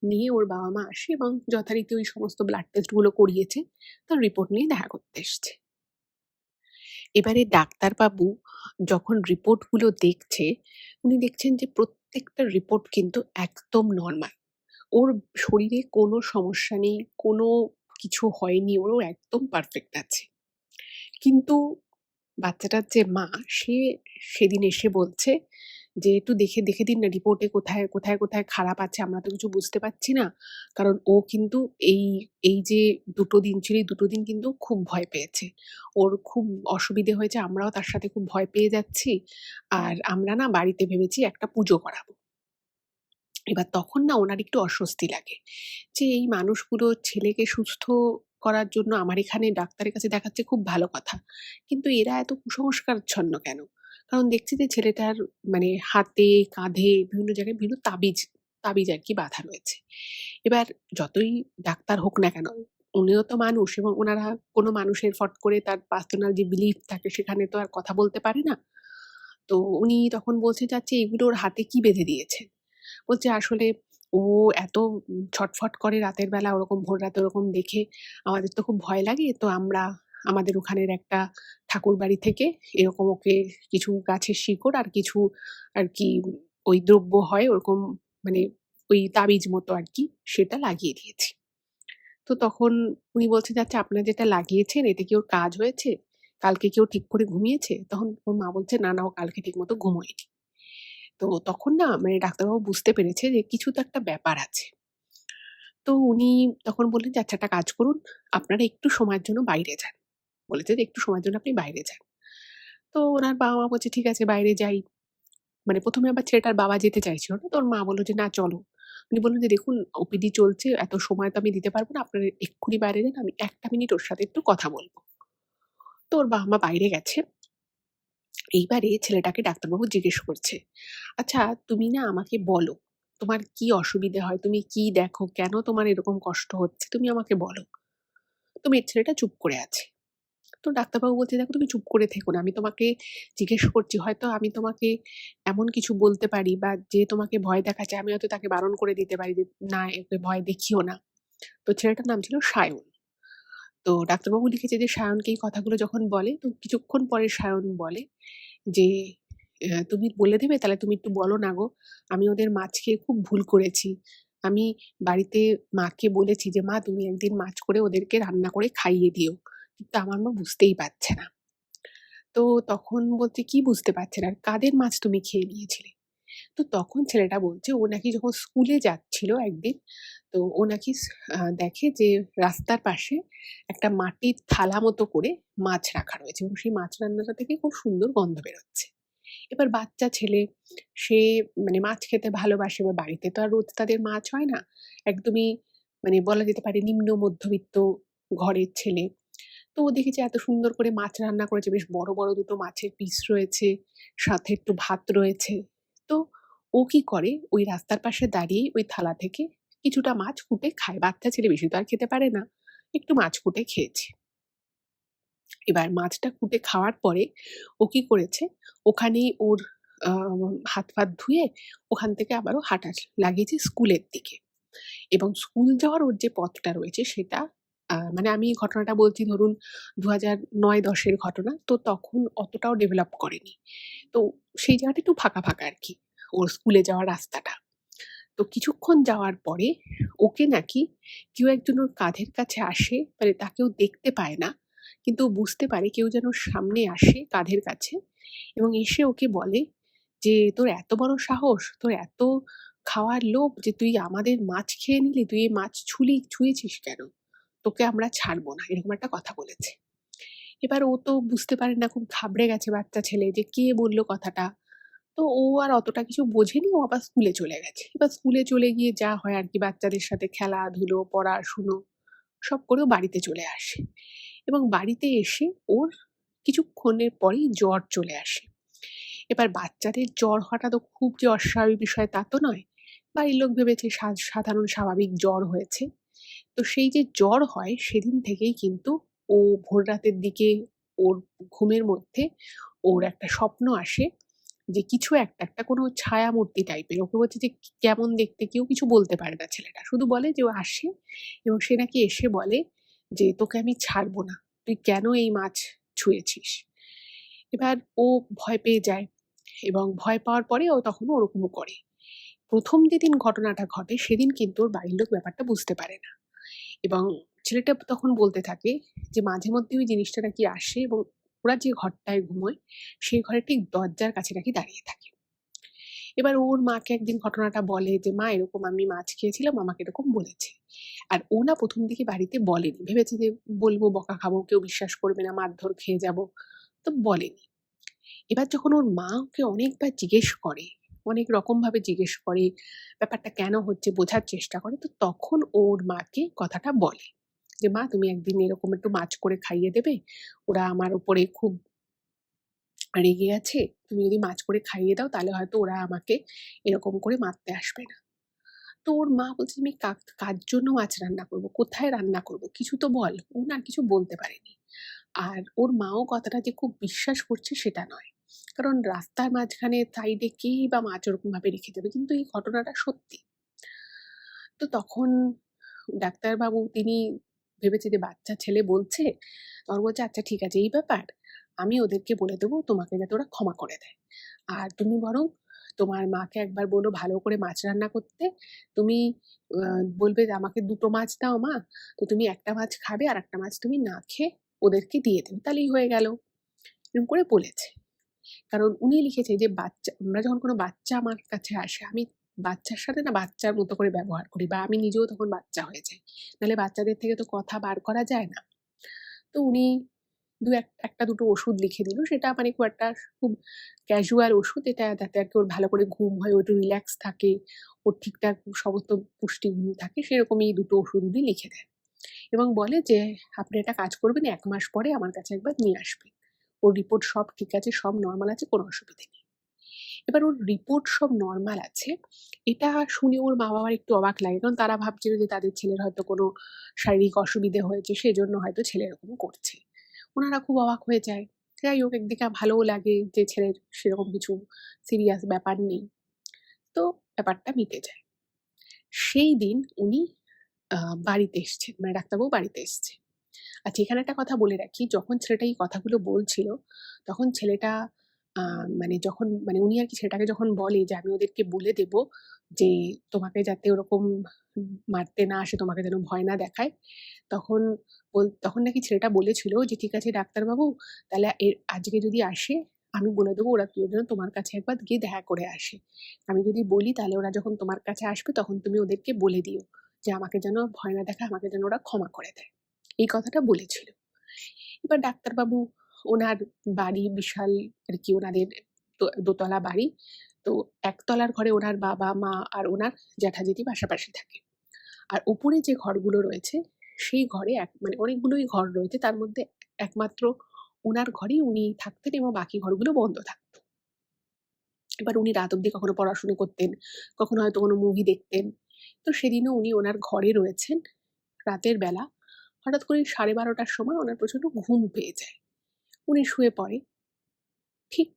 নিয়ে ওর বাবা-মা আসে এবং যথারীতি ওই সমস্ত ব্লাড টেস্টগুলো করিয়েছে। তার রিপোর্ট নিয়ে দেখা করতে এসছে। এবারে ডাক্তারবাবু যখন রিপোর্টগুলো দেখছে, উনি দেখছেন যে প্রত্যেকটা রিপোর্ট কিন্তু একদম নরমাল। ওর শরীরে কোনো সমস্যা নেই, কোনো কিছু হয়নি, ওর একদম পারফেক্ট আছে। কিন্তু বাচ্চাটার যে মা, সে সেদিন এসে বলছে যে, "একটু দেখে দিন না রিপোর্টে কোথায় খারাপ আছে? আমরা তো কিছু বুঝতে পারছি না।" কারণ ও কিন্তু এই এই যে ২ দিন ছিল, এই ২ দিন কিন্তু খুব ভয় পেয়েছে। ওর খুব অসুবিধে হয়েছে। আমরাও তার সাথে খুব ভয় পেয়ে যাচ্ছি। আর আমরা না বাড়িতে ভেবেছি একটা পুজো করাবো। এবার তখন না ওনার একটু অস্বস্তি লাগে। যে এই মানুষগুলো ছেলেকে সুস্থ করার জন্য আমার এখানে ডাক্তারের কাছে দেখাচ্ছে খুব ভালো কথা। কিন্তু এরা এত কুসংস্কারাচ্ছন্ন কেন? কারণ দেখছি যে ছেলেটার মানে হাতে, কাঁধে বিভিন্ন জায়গায় বিভিন্ন তাবিজ আরকি বাঁধা রয়েছে। এবার যতই ডাক্তার হোক না কেন, উনিও তো মানুষ এবং উনারা কোনো মানুষের ফট করে তার পার্সোনাল যে বিলিফ থাকে সেখানে তো আর কথা বলতে পারে না। তো উনি তখন বলছে যে, "আচ্ছা এগুলো ওর হাতে কি বেঁধে দিয়েছেন?" বলছে, "আসলে ও এত ছটফট করে রাতের বেলা ওরকম ভোর রাতে ওরকম দেখে আমাদের তো খুব ভয় লাগে। তো আমরা আমাদের ওখানের একটা ঠাকুরবাড়ি থেকে এরকম ওকে কিছু গাছের শিকড় আর কিছু আরকি ওই দ্রব্য হয় ওরকম মানে ওই তাবিজ মতো আরকি সেটা লাগিয়ে দিয়েছি।" তো তখন উনি বলছেন যে, "আচ্ছা আপনারা যেটা লাগিয়েছেন এতে কি ওর কাজ হয়েছে? কালকে কি ও ঠিক করে ঘুমিয়েছে?" তখন ওর মা বলছে, "না, ও কালকে ঠিকমতো ঘুমোয়নি।" তো তখন না মানে ডাক্তারবাবু বুঝতে পেরেছে যে কিছু তো একটা ব্যাপার আছে। তো উনি তখন বললেন যে, "আচ্ছা একটা কাজ করুন, আপনারা একটু সময়ের জন্য বাইরে যান।" বলেছে যে, "একটু সময়ের জন্য আপনি বাইরে যান।" তো উনার বাবা-মা বলছে, "ঠিক আছে বাইরে যাই।" মানে ১ম এ আবার ছেলেটার বাবা যেতে চাইছিল না। তো ওর মা বলল যে, "না চলো।" উনি বললেন যে, "দেখুন ওপিডি চলছে, এত সময় তো আমি দিতে পারব না। আপনারা এক্ষুনি বাইরে যান। আমি ১ টা মিনিট ওর সাথে একটু কথা বলব।" তো ওর বাবা-মা বাইরে গেছে। এইবারে ছেলেটাকে ডাক্তারবাবু জিজ্ঞেস করছে, "আচ্ছা তুমি না আমাকে বলো, তোমার কি অসুবিধে হয়? তুমি কি দেখো? কেন তোমার এরকম কষ্ট হচ্ছে? তুমি আমাকে বলো।" তো মেয়ে ছেলেটা চুপ করে আছে। তো ডাক্তারবাবু বলছে, "দেখো তুমি চুপ করে থেকো না। আমি তোমাকে জিজ্ঞেস করছি। হয়তো আমি তোমাকে এমন কিছু বলতে পারি বা যে তোমাকে ভয় দেখাচ্ছে আমি হয়তো তাকে বারণ করে দিতে পারি যে, 'না একে ভয় দেখিও না।'" তো ছেলেটার নাম ছিল সায়ন। তো ডাক্তারবাবু লিখেছে যে সায়নকে এই কথাগুলো যখন বলে তো কিছুক্ষণ পরে সায়ন বলে যে, তুমি বলে দেবে? তাহলে তুমি একটু বলো না গো। আমি ওদের মাছ খেয়ে খুব ভুল করেছি। আমি বাড়িতে মাকে বলেছি যে, 'মা তুমি একদিন মাছ করে ওদেরকে রান্না করে খাইয়ে দিও।' কিন্তু আমার মা বুঝতেই পারছে না।" তো তখন বলছে, "কি বুঝতে পারছে না? আর কাদের মাছ তুমি খেয়ে নিয়েছিলে?" তো তখন ছেলেটা বলছে ও নাকি যখন স্কুলে যাচ্ছিল একদিন, তো ও নাকি দেখে যে রাস্তার পাশে একটা মাটির থালা মতো করে মাছ রাখা রয়েছে এবং সেই মাছ রান্নাটা থেকে খুব সুন্দর গন্ধ বেরোচ্ছে। এবার বাচ্চা ছেলে, সে মানে মাছ খেতে ভালোবাসে বা বাড়িতে তো আর রোজ তাদের মাছ হয় না। একদমই মানে বলা যেতে পারে নিম্ন মধ্যবিত্ত ঘরের ছেলে। তো ও দেখেছে এত সুন্দর করে মাছ রান্না করেছে, বেশ বড় ২ টো মাছের পিস রয়েছে, সাথে একটু ভাত রয়েছে। তো ও কি করে ওই রাস্তার পাশে দাঁড়িয়েই ওই থালা থেকে কিছুটা মাছ কুটে খায়। বাচ্চা ছেলে বেশি তো আর খেতে পারে না। একটু মাছ কুটে খেয়েছে। এবার মাছটা কুটে খাওয়ার পরে ও কি করেছে, ওখানেই ওর আ হাত-ফাত ধুয়ে ওখান থেকে আবারও হাঁটা লাগিয়েছে স্কুলের দিকে। এবং স্কুল যাওয়ার ওর যে পথটা রয়েছে সেটা মানে আমি এই ঘটনাটা বলছি ধরুন ২০০৯-১০ এর ঘটনা। তো তখন অতটাও ডেভেলপ করেনি। তো সেই জায়গাটা একটু ফাঁকা, ফাঁকা আরকি ওর স্কুলে যাওয়ার রাস্তাটা। তো কিছুক্ষণ যাওয়ার পরে ওকে নাকি কেউ একজন ওর কাঁধের কাছে আসে, মানে তাকেও দেখতে পায় না। কিন্তু ও বুঝতে পারে কেউ যেন সামনে আসে কাঁধের কাছে এবং এসে ওকে বলে যে, "তোর এত বড় সাহস! তোর এত খাওয়ার লোভ যে তুই আমাদের মাছ খেয়ে নিলি? তুই এই মাছ ছুঁয়েছিস কেন? তোকে আমরা ছাড়বো না।" এরকম একটা কথা বলেছে। এবার ও তো বুঝতে পারে না, খুব ঘাবড়ে গেছে বাচ্চা ছেলে যে কে বলল কথাটা। তো ও আর অতটা কিছু বোঝেনি, ও আবার স্কুলে চলে গেছে। এবার স্কুলে চলে গিয়ে যা হয় আরকি বাচ্চাদের সাথে খেলাধুলো, পড়াশুনো সব করে ও বাড়িতে চলে আসে। এবং বাড়িতে এসে ওর কিছুক্ষণের পরেই জ্বর চলে আসে। এবার বাচ্চাদের জ্বর হওয়াটা তো খুব যে অস্বাভাবিক বিষয় তা তো নয়। বাড়ির লোক ভেবেছে সাধারণ স্বাভাবিক জ্বর হয়েছে। তো সেই যে জ্বর হয় সেদিন থেকেই কিন্তু ও ভোর রাতের দিকে ওর ঘুমের মধ্যে ওর একটা স্বপ্ন আসে যে কিছু একটা কোনো ছায়ামূর্তি টাইপের। ওকে বলছে যে কেমন দেখতে, কেউ কিছু বলতে পারে না ছেলেটা। শুধু বলে যে ও আসে এবং সে নাকি এসে বলে যে, "তোকে আমি ছাড়বো না। তুই কেন এই মাছ ছুঁয়েছিস?" এবার ও ভয় পেয়ে যায় এবং ভয় পাওয়ার পরে ও তখন ওরকমও করে। ১ম যেদিন ঘটনাটা ঘটে সেদিন কিন্তু ওর বাড়ির লোক ব্যাপারটা বুঝতে পারে না। এবং ছেলেটা তখন বলতে থাকে যে মাঝে মধ্যে ওই জিনিসটা নাকি আসে এবং ওরা যে ঘরটায় ঘুমোয় সেই ঘরের ঠিক দরজার কাছে নাকি দাঁড়িয়ে থাকে। এবার ওর মাকে একদিন ঘটনাটা বলে যে, "মা এরকম আমি মাছ খেয়েছিলাম, আমাকে এরকম বলেছে।" আর ও না ১ম দিকে বাড়িতে বলেনি। ভেবেছে যে বলবো বকা খাবো, কেউ বিশ্বাস করবে না, মারধর খেয়ে যাবো। তো বলেনি। এবার যখন ওর মা ওকে অনেকবার জিজ্ঞেস করে, অনেক রকমভাবে জিজ্ঞেস করে, ব্যাপারটা কেন হচ্ছে বোঝার চেষ্টা করে, তো তখন ওর মাকে কথাটা বলে যে, "মা তুমি একদিন এরকম একটু মাছ করে খাইয়ে দেবে? ওরা আমার উপরে খুব রেগে আছে। তুমি যদি মাছ করে খাইয়ে দাও তাহলে হয়তো ওরা আমাকে এরকম করে মারতে আসবে না।" তো ওর মা বলছে, "আমি কার জন্য মাছ রান্না করব? কোথায় রান্না করব? কিছু তো বল।" ও না আর কিছু বলতে পারেনি। আর ওর মাও কথাটা যে খুব বিশ্বাস করছে সেটা নয়। কারণ রাস্তার মাঝখানে সাইডে কেই বা মাছ ওরকমভাবে রেখে দেবে। কিন্তু এই ঘটনাটা সত্যি। তো তখন ডাক্তারবাবু তিনি ভেবেছে যে বাচ্চা ছেলে বলছে, তখন বলছে, "আচ্ছা ঠিক আছে এই ব্যাপার। আমি ওদেরকে বলে দেবো তোমাকে যাতে ওরা ক্ষমা করে দেয়। আর তুমি বরং তোমার মাকে একবার বলো ভালো করে মাছ রান্না করতে। তুমি বলবে যে আমাকে ২ টো মাছ দাও মা। তো তুমি ১ টা মাছ খাবে আর ১ টা মাছ তুমি না খেয়ে ওদেরকে দিয়ে দেবে। তাহলেই হয়ে গেল।" এরকম করে বলেছে। কারণ উনি লিখেছে যে আমরা যখন কোনো বাচ্চা আমার কাছে আসে, আমি বাচ্চার সাথে না বাচ্চার মতো করে ব্যবহার করি বা আমি নিজেও তখন বাচ্চা হয়ে যাই। নাহলে বাচ্চাদের থেকে তো কথা বার করা যায় না। তো উনি ১ টা ২ টো ওষুধ লিখে দিল। সেটা মানে খুব একটা খুব ক্যাজুয়াল ওষুধ। এটা যাতে আরকি ওর ভালো করে ঘুম হয়, ও একটু রিল্যাক্স থাকে, ওর ঠিকঠাক সমস্ত পুষ্টিগুণ থাকে সেরকমই ২ টো ওষুধ উনি লিখে দেন। এবং বলে যে, "আপনি একটা কাজ করবেন ১ মাস পরে আমার কাছে একবার নিয়ে আসবেন। ওর রিপোর্ট সব ঠিক আছে, সব নরমাল আছে, কোনো অসুবিধে নেই।" এবার ওর রিপোর্ট সব নরমাল আছে। এটা শুনে ওর মা-বাবার একটু অবাক লাগে। কারণ তারা ভাবছিল যে তাদের ছেলের হয়তো কোনো শারীরিক অসুবিধে হয়েছে, সেজন্য হয়তো ছেলে এরকম করছে। উনারা খুব অবাক হয়ে যায়। যাই হোক একদিকে ভালোও লাগে যে ছেলের সেরকম কিছু সিরিয়াস ব্যাপার নেই। তো ব্যাপারটা মিটে যায়। সেই দিন উনি আ বাড়িতে এসছেন। মানে ডাক্তারবাবু বাড়িতে এসছে। আচ্ছা এখানে একটা কথা বলে রাখি, যখন ছেলেটা এই কথাগুলো বলছিল, তখন ছেলেটা মানে উনি আরকি ছেলেটাকে যখন বলে যে, "আমি ওদেরকে বলে দেব যে, তোমাকে যাতে ওরকম মারতে না আসে, তোমাকে যেন ভয় না দেখায়।" তখন তখন নাকি ছেলেটা বলেছিল যে, "ঠিক আছে ডাক্তারবাবু, তাহলে আজকে যদি আসে, আমি বলে দেবো ওরা যেন তোমার কাছে একবার গিয়ে দেখা করে আসে। আমি যদি বলি তাহলে ওরা যখন তোমার কাছে আসবে, তখন তুমি ওদেরকে বলে দিও যে, আমাকে যেন ভয় না দেখায়, আমাকে যেন ওরা ক্ষমা করে দেয়।" এই কথাটা বলেছিল। এবার ডাক্তারবাবু ওনার বাড়ি বিশাল আরকি ওনাদের দোতলা বাড়ি। তো ১ তলার ঘরে ওনার বাবা-মা আর ওনার জ্যাঠা-জেঠি পাশাপাশি থাকে। আর উপরে যে ঘরগুলো রয়েছে সেই ঘরে মানে অনেকগুলোই ঘর রয়েছে। তার মধ্যে একমাত্র উনার ঘরেই উনি থাকতেন এবং বাকি ঘরগুলো বন্ধ থাকত। এবার উনি রাত অব্দি কখনো পড়াশুনো করতেন, কখনো হয়তো কোনো মুভি দেখতেন। তো সেদিনও উনি ওনার ঘরে রয়েছেন রাতের বেলা। হঠাৎ করে 12:30টার সময় ওনার প্রচণ্ড ঘুম পেয়ে যায়। উনি শুয়ে পড়ে। ঠিক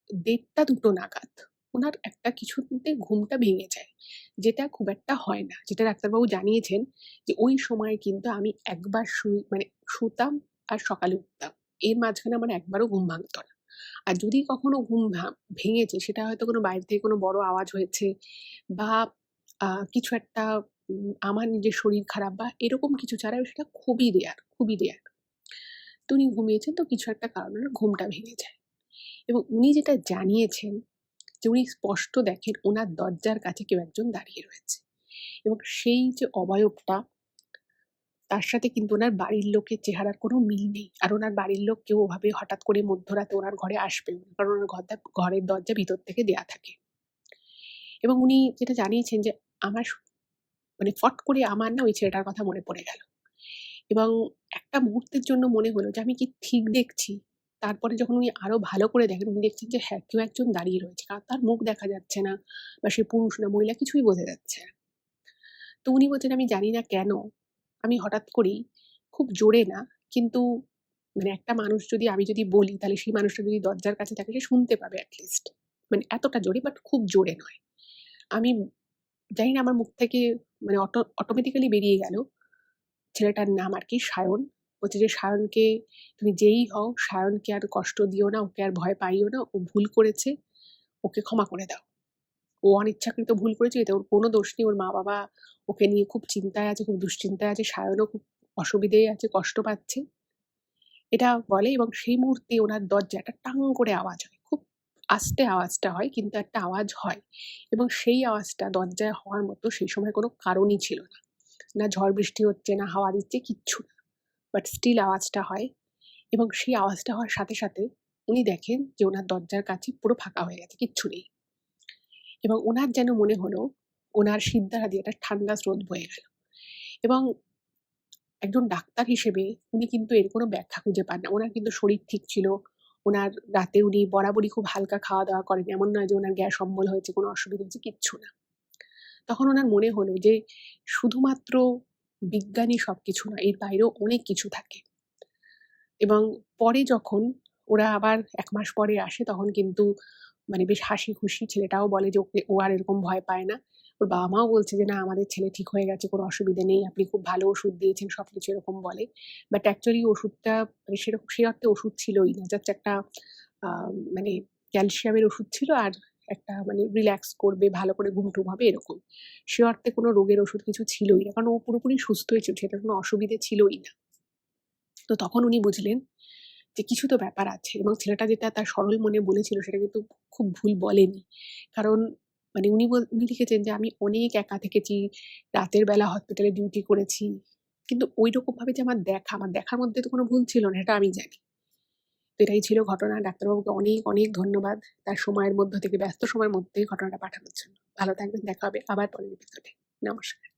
1:30-2টো নাগাদ ওনার একটা কিছুতে ঘুমটা ভেঙে যায়। যেটা খুব একটা হয় না। যেটা ডাক্তারবাবু জানিয়েছেন যে ওই সময় কিন্তু আমি একবার মানে শুতাম আর সকালে উঠতাম। এর মাঝখানে আমার একবারও ঘুম ভাঙত না। আর যদি কখনো ঘুম ভেঙেছে সেটা হয়তো কোনো বাইরে থেকে কোনো বড় আওয়াজ হয়েছে বা কিছু একটা আমার নিজের শরীর খারাপ বা এরকম কিছু ছাড়া সেটা খুবই রেয়ার, খুবই রেয়ার। তো উনি ঘুমিয়েছেন, তো কিছু একটা কারণে ওনার ঘুমটা ভেঙে যায়। এবং উনি যেটা জানিয়েছেন যে উনি স্পষ্ট দেখেন ওনার দরজার কাছে কেউ একজন দাঁড়িয়ে রয়েছে। এবং সেই যে অবয়বটা, তার সাথে কিন্তু ওনার বাড়ির লোকের চেহারার কোনো মিল নেই। আর ওনার বাড়ির লোক কেউ ওভাবে হঠাৎ করে মধ্যরাতে ওনার ঘরে আসবেও না। কারণ ওনার ঘরের দরজা ভিতর থেকে দেয়া থাকে। এবং উনি যেটা জানিয়েছেন যে আমার মানে ফট করে আমার না ওই ছেলেটার কথা মনে পড়ে গেল। এবং একটা মুহূর্তের জন্য মনে হলো যে আমি কি ঠিক দেখছি? তারপরে যখন উনি আরো ভালো করে দেখেন, উনি দেখছেন যে হ্যাঁ, কেউ একজন দাঁড়িয়ে রয়েছে। কারণ তার মুখ দেখা যাচ্ছে না বা সে পুরুষ না মহিলা কিছুই বোঝা যাচ্ছে না। তো উনি বলছেন, "আমি জানি না কেন আমি হঠাৎ করেই খুব জোরে না, কিন্তু মানে একটা মানুষ যদি আমি যদি বলি তাহলে সেই মানুষটা যদি দরজার কাছে থাকে সে শুনতে পাবে at least। মানে এতটা জোরে বাট খুব জোরে নয়। আমি জানি না আমার মুখ থেকে মানে অটোমেটিক্যালি বেরিয়ে গেল। ছেলেটার নাম আরকি সায়ন। বলছে যে, "সায়নকে তুমি যেই হও, সায়নকে আর কষ্ট দিও না, ওকে আর ভয় পাইও না। ও ভুল করেছে। ওকে ক্ষমা করে দাও। ও অনিচ্ছাকৃত ভুল করেছে, এতে ওর কোনো দোষ নেই। ওর মা-বাবা ওকে নিয়ে খুব চিন্তায় আছে, খুব দুশ্চিন্তায় আছে। সায়নও খুব অসুবিধেয় আছে, কষ্ট পাচ্ছে।" এটা বলে এবং সেই মুহূর্তে ওনার দরজায় একটা টাং করে আওয়াজ হয়। খুব আস্তে আওয়াজটা হয়, কিন্তু একটা আওয়াজ হয়। এবং সেই আওয়াজটা দরজায় হওয়ার মতো সেই সময় কোনো কারণই ছিল না। না ঝড় বৃষ্টি হচ্ছে, না হাওয়া দিচ্ছে, কিচ্ছু না। বাট স্টিল আওয়াজটা হয়। এবং সেই আওয়াজটা হওয়ার সাথে, সাথে উনি দেখেন যে ওনার দরজার কাছে পুরো ফাঁকা হয়ে গেছে, কিচ্ছু নেই। এবং ওনার যেন মনে হলো ওনার শিরদাঁড়া দিয়ে একটা ঠান্ডা স্রোত বয়ে গেল। এবং একজন ডাক্তার হিসেবে উনি কিন্তু এর কোনো ব্যাখ্যা খুঁজে পান না। উনার কিন্তু শরীর ঠিক ছিল। উনার রাতে উনি বরাবরই খুব হালকা খাওয়া-দাওয়া করেন। এমন নয় যে উনার গ্যাস অম্বল হয়েছে, কোনো অসুবিধা হয়েছে, কিচ্ছু না। তখন উনার মনে হলো যে শুধুমাত্র বিজ্ঞানই সবকিছু না, এর বাইরেও অনেক কিছু থাকে। এবং পরে যখন ওরা আবার ১ মাস পরে আসে তখন কিন্তু মানে বেশ হাসি-খুশি, ছেলেটাও বলে যে ও আর এরকম ভয় পায় না। ওর বাবা-মাও বলছে যে, "না, আমাদের ছেলে ঠিক হয়ে গেছে, কোনো অসুবিধে নেই। আপনি খুব ভালো ওষুধ দিয়েছেন।" সবকিছু এরকম বলে। বাট অ্যাকচুয়ালি ওষুধটা মানে সেরকম সেই অর্থে ওষুধ ছিলই না। জাস্ট একটা আ মানে ক্যালসিয়ামের ওষুধ ছিল আর একটা মানে রিল্যাক্স করবে, ভালো করে ঘুম-টুম হবে এরকম। সে অর্থে কোনো রোগের ওষুধ কিছু ছিলই না। কারণ ও পুরোপুরি সুস্থই ছিল। সেটার কোনো অসুবিধে ছিলই না। তো তখন উনি বুঝলেন যে কিছু তো ব্যাপার আছে এবং ছেলেটা যেটা তার সরল মনে বলেছিল সেটা কিন্তু খুব ভুল বলেনি। কারণ মানে উনি লিখেছেন যে, "আমি অনেক একা থেকেছি, রাতের বেলা হসপিটালে ডিউটি করেছি। কিন্তু ঐরকমভাবে যে আমার দেখার মধ্যে তো কোনো ভুল ছিল না, এটা আমি জানি।" তো এটাই ছিল ঘটনা। ডাক্তারবাবুকে অনেক, অনেক ধন্যবাদ তার সময়ের মধ্য থেকে ব্যস্ত সময়ের মধ্যেই ঘটনাটা পাঠানোর জন্য। ভালো থাকবেন, দেখা হবে আবার পরের এপিসোডে। নমস্কার।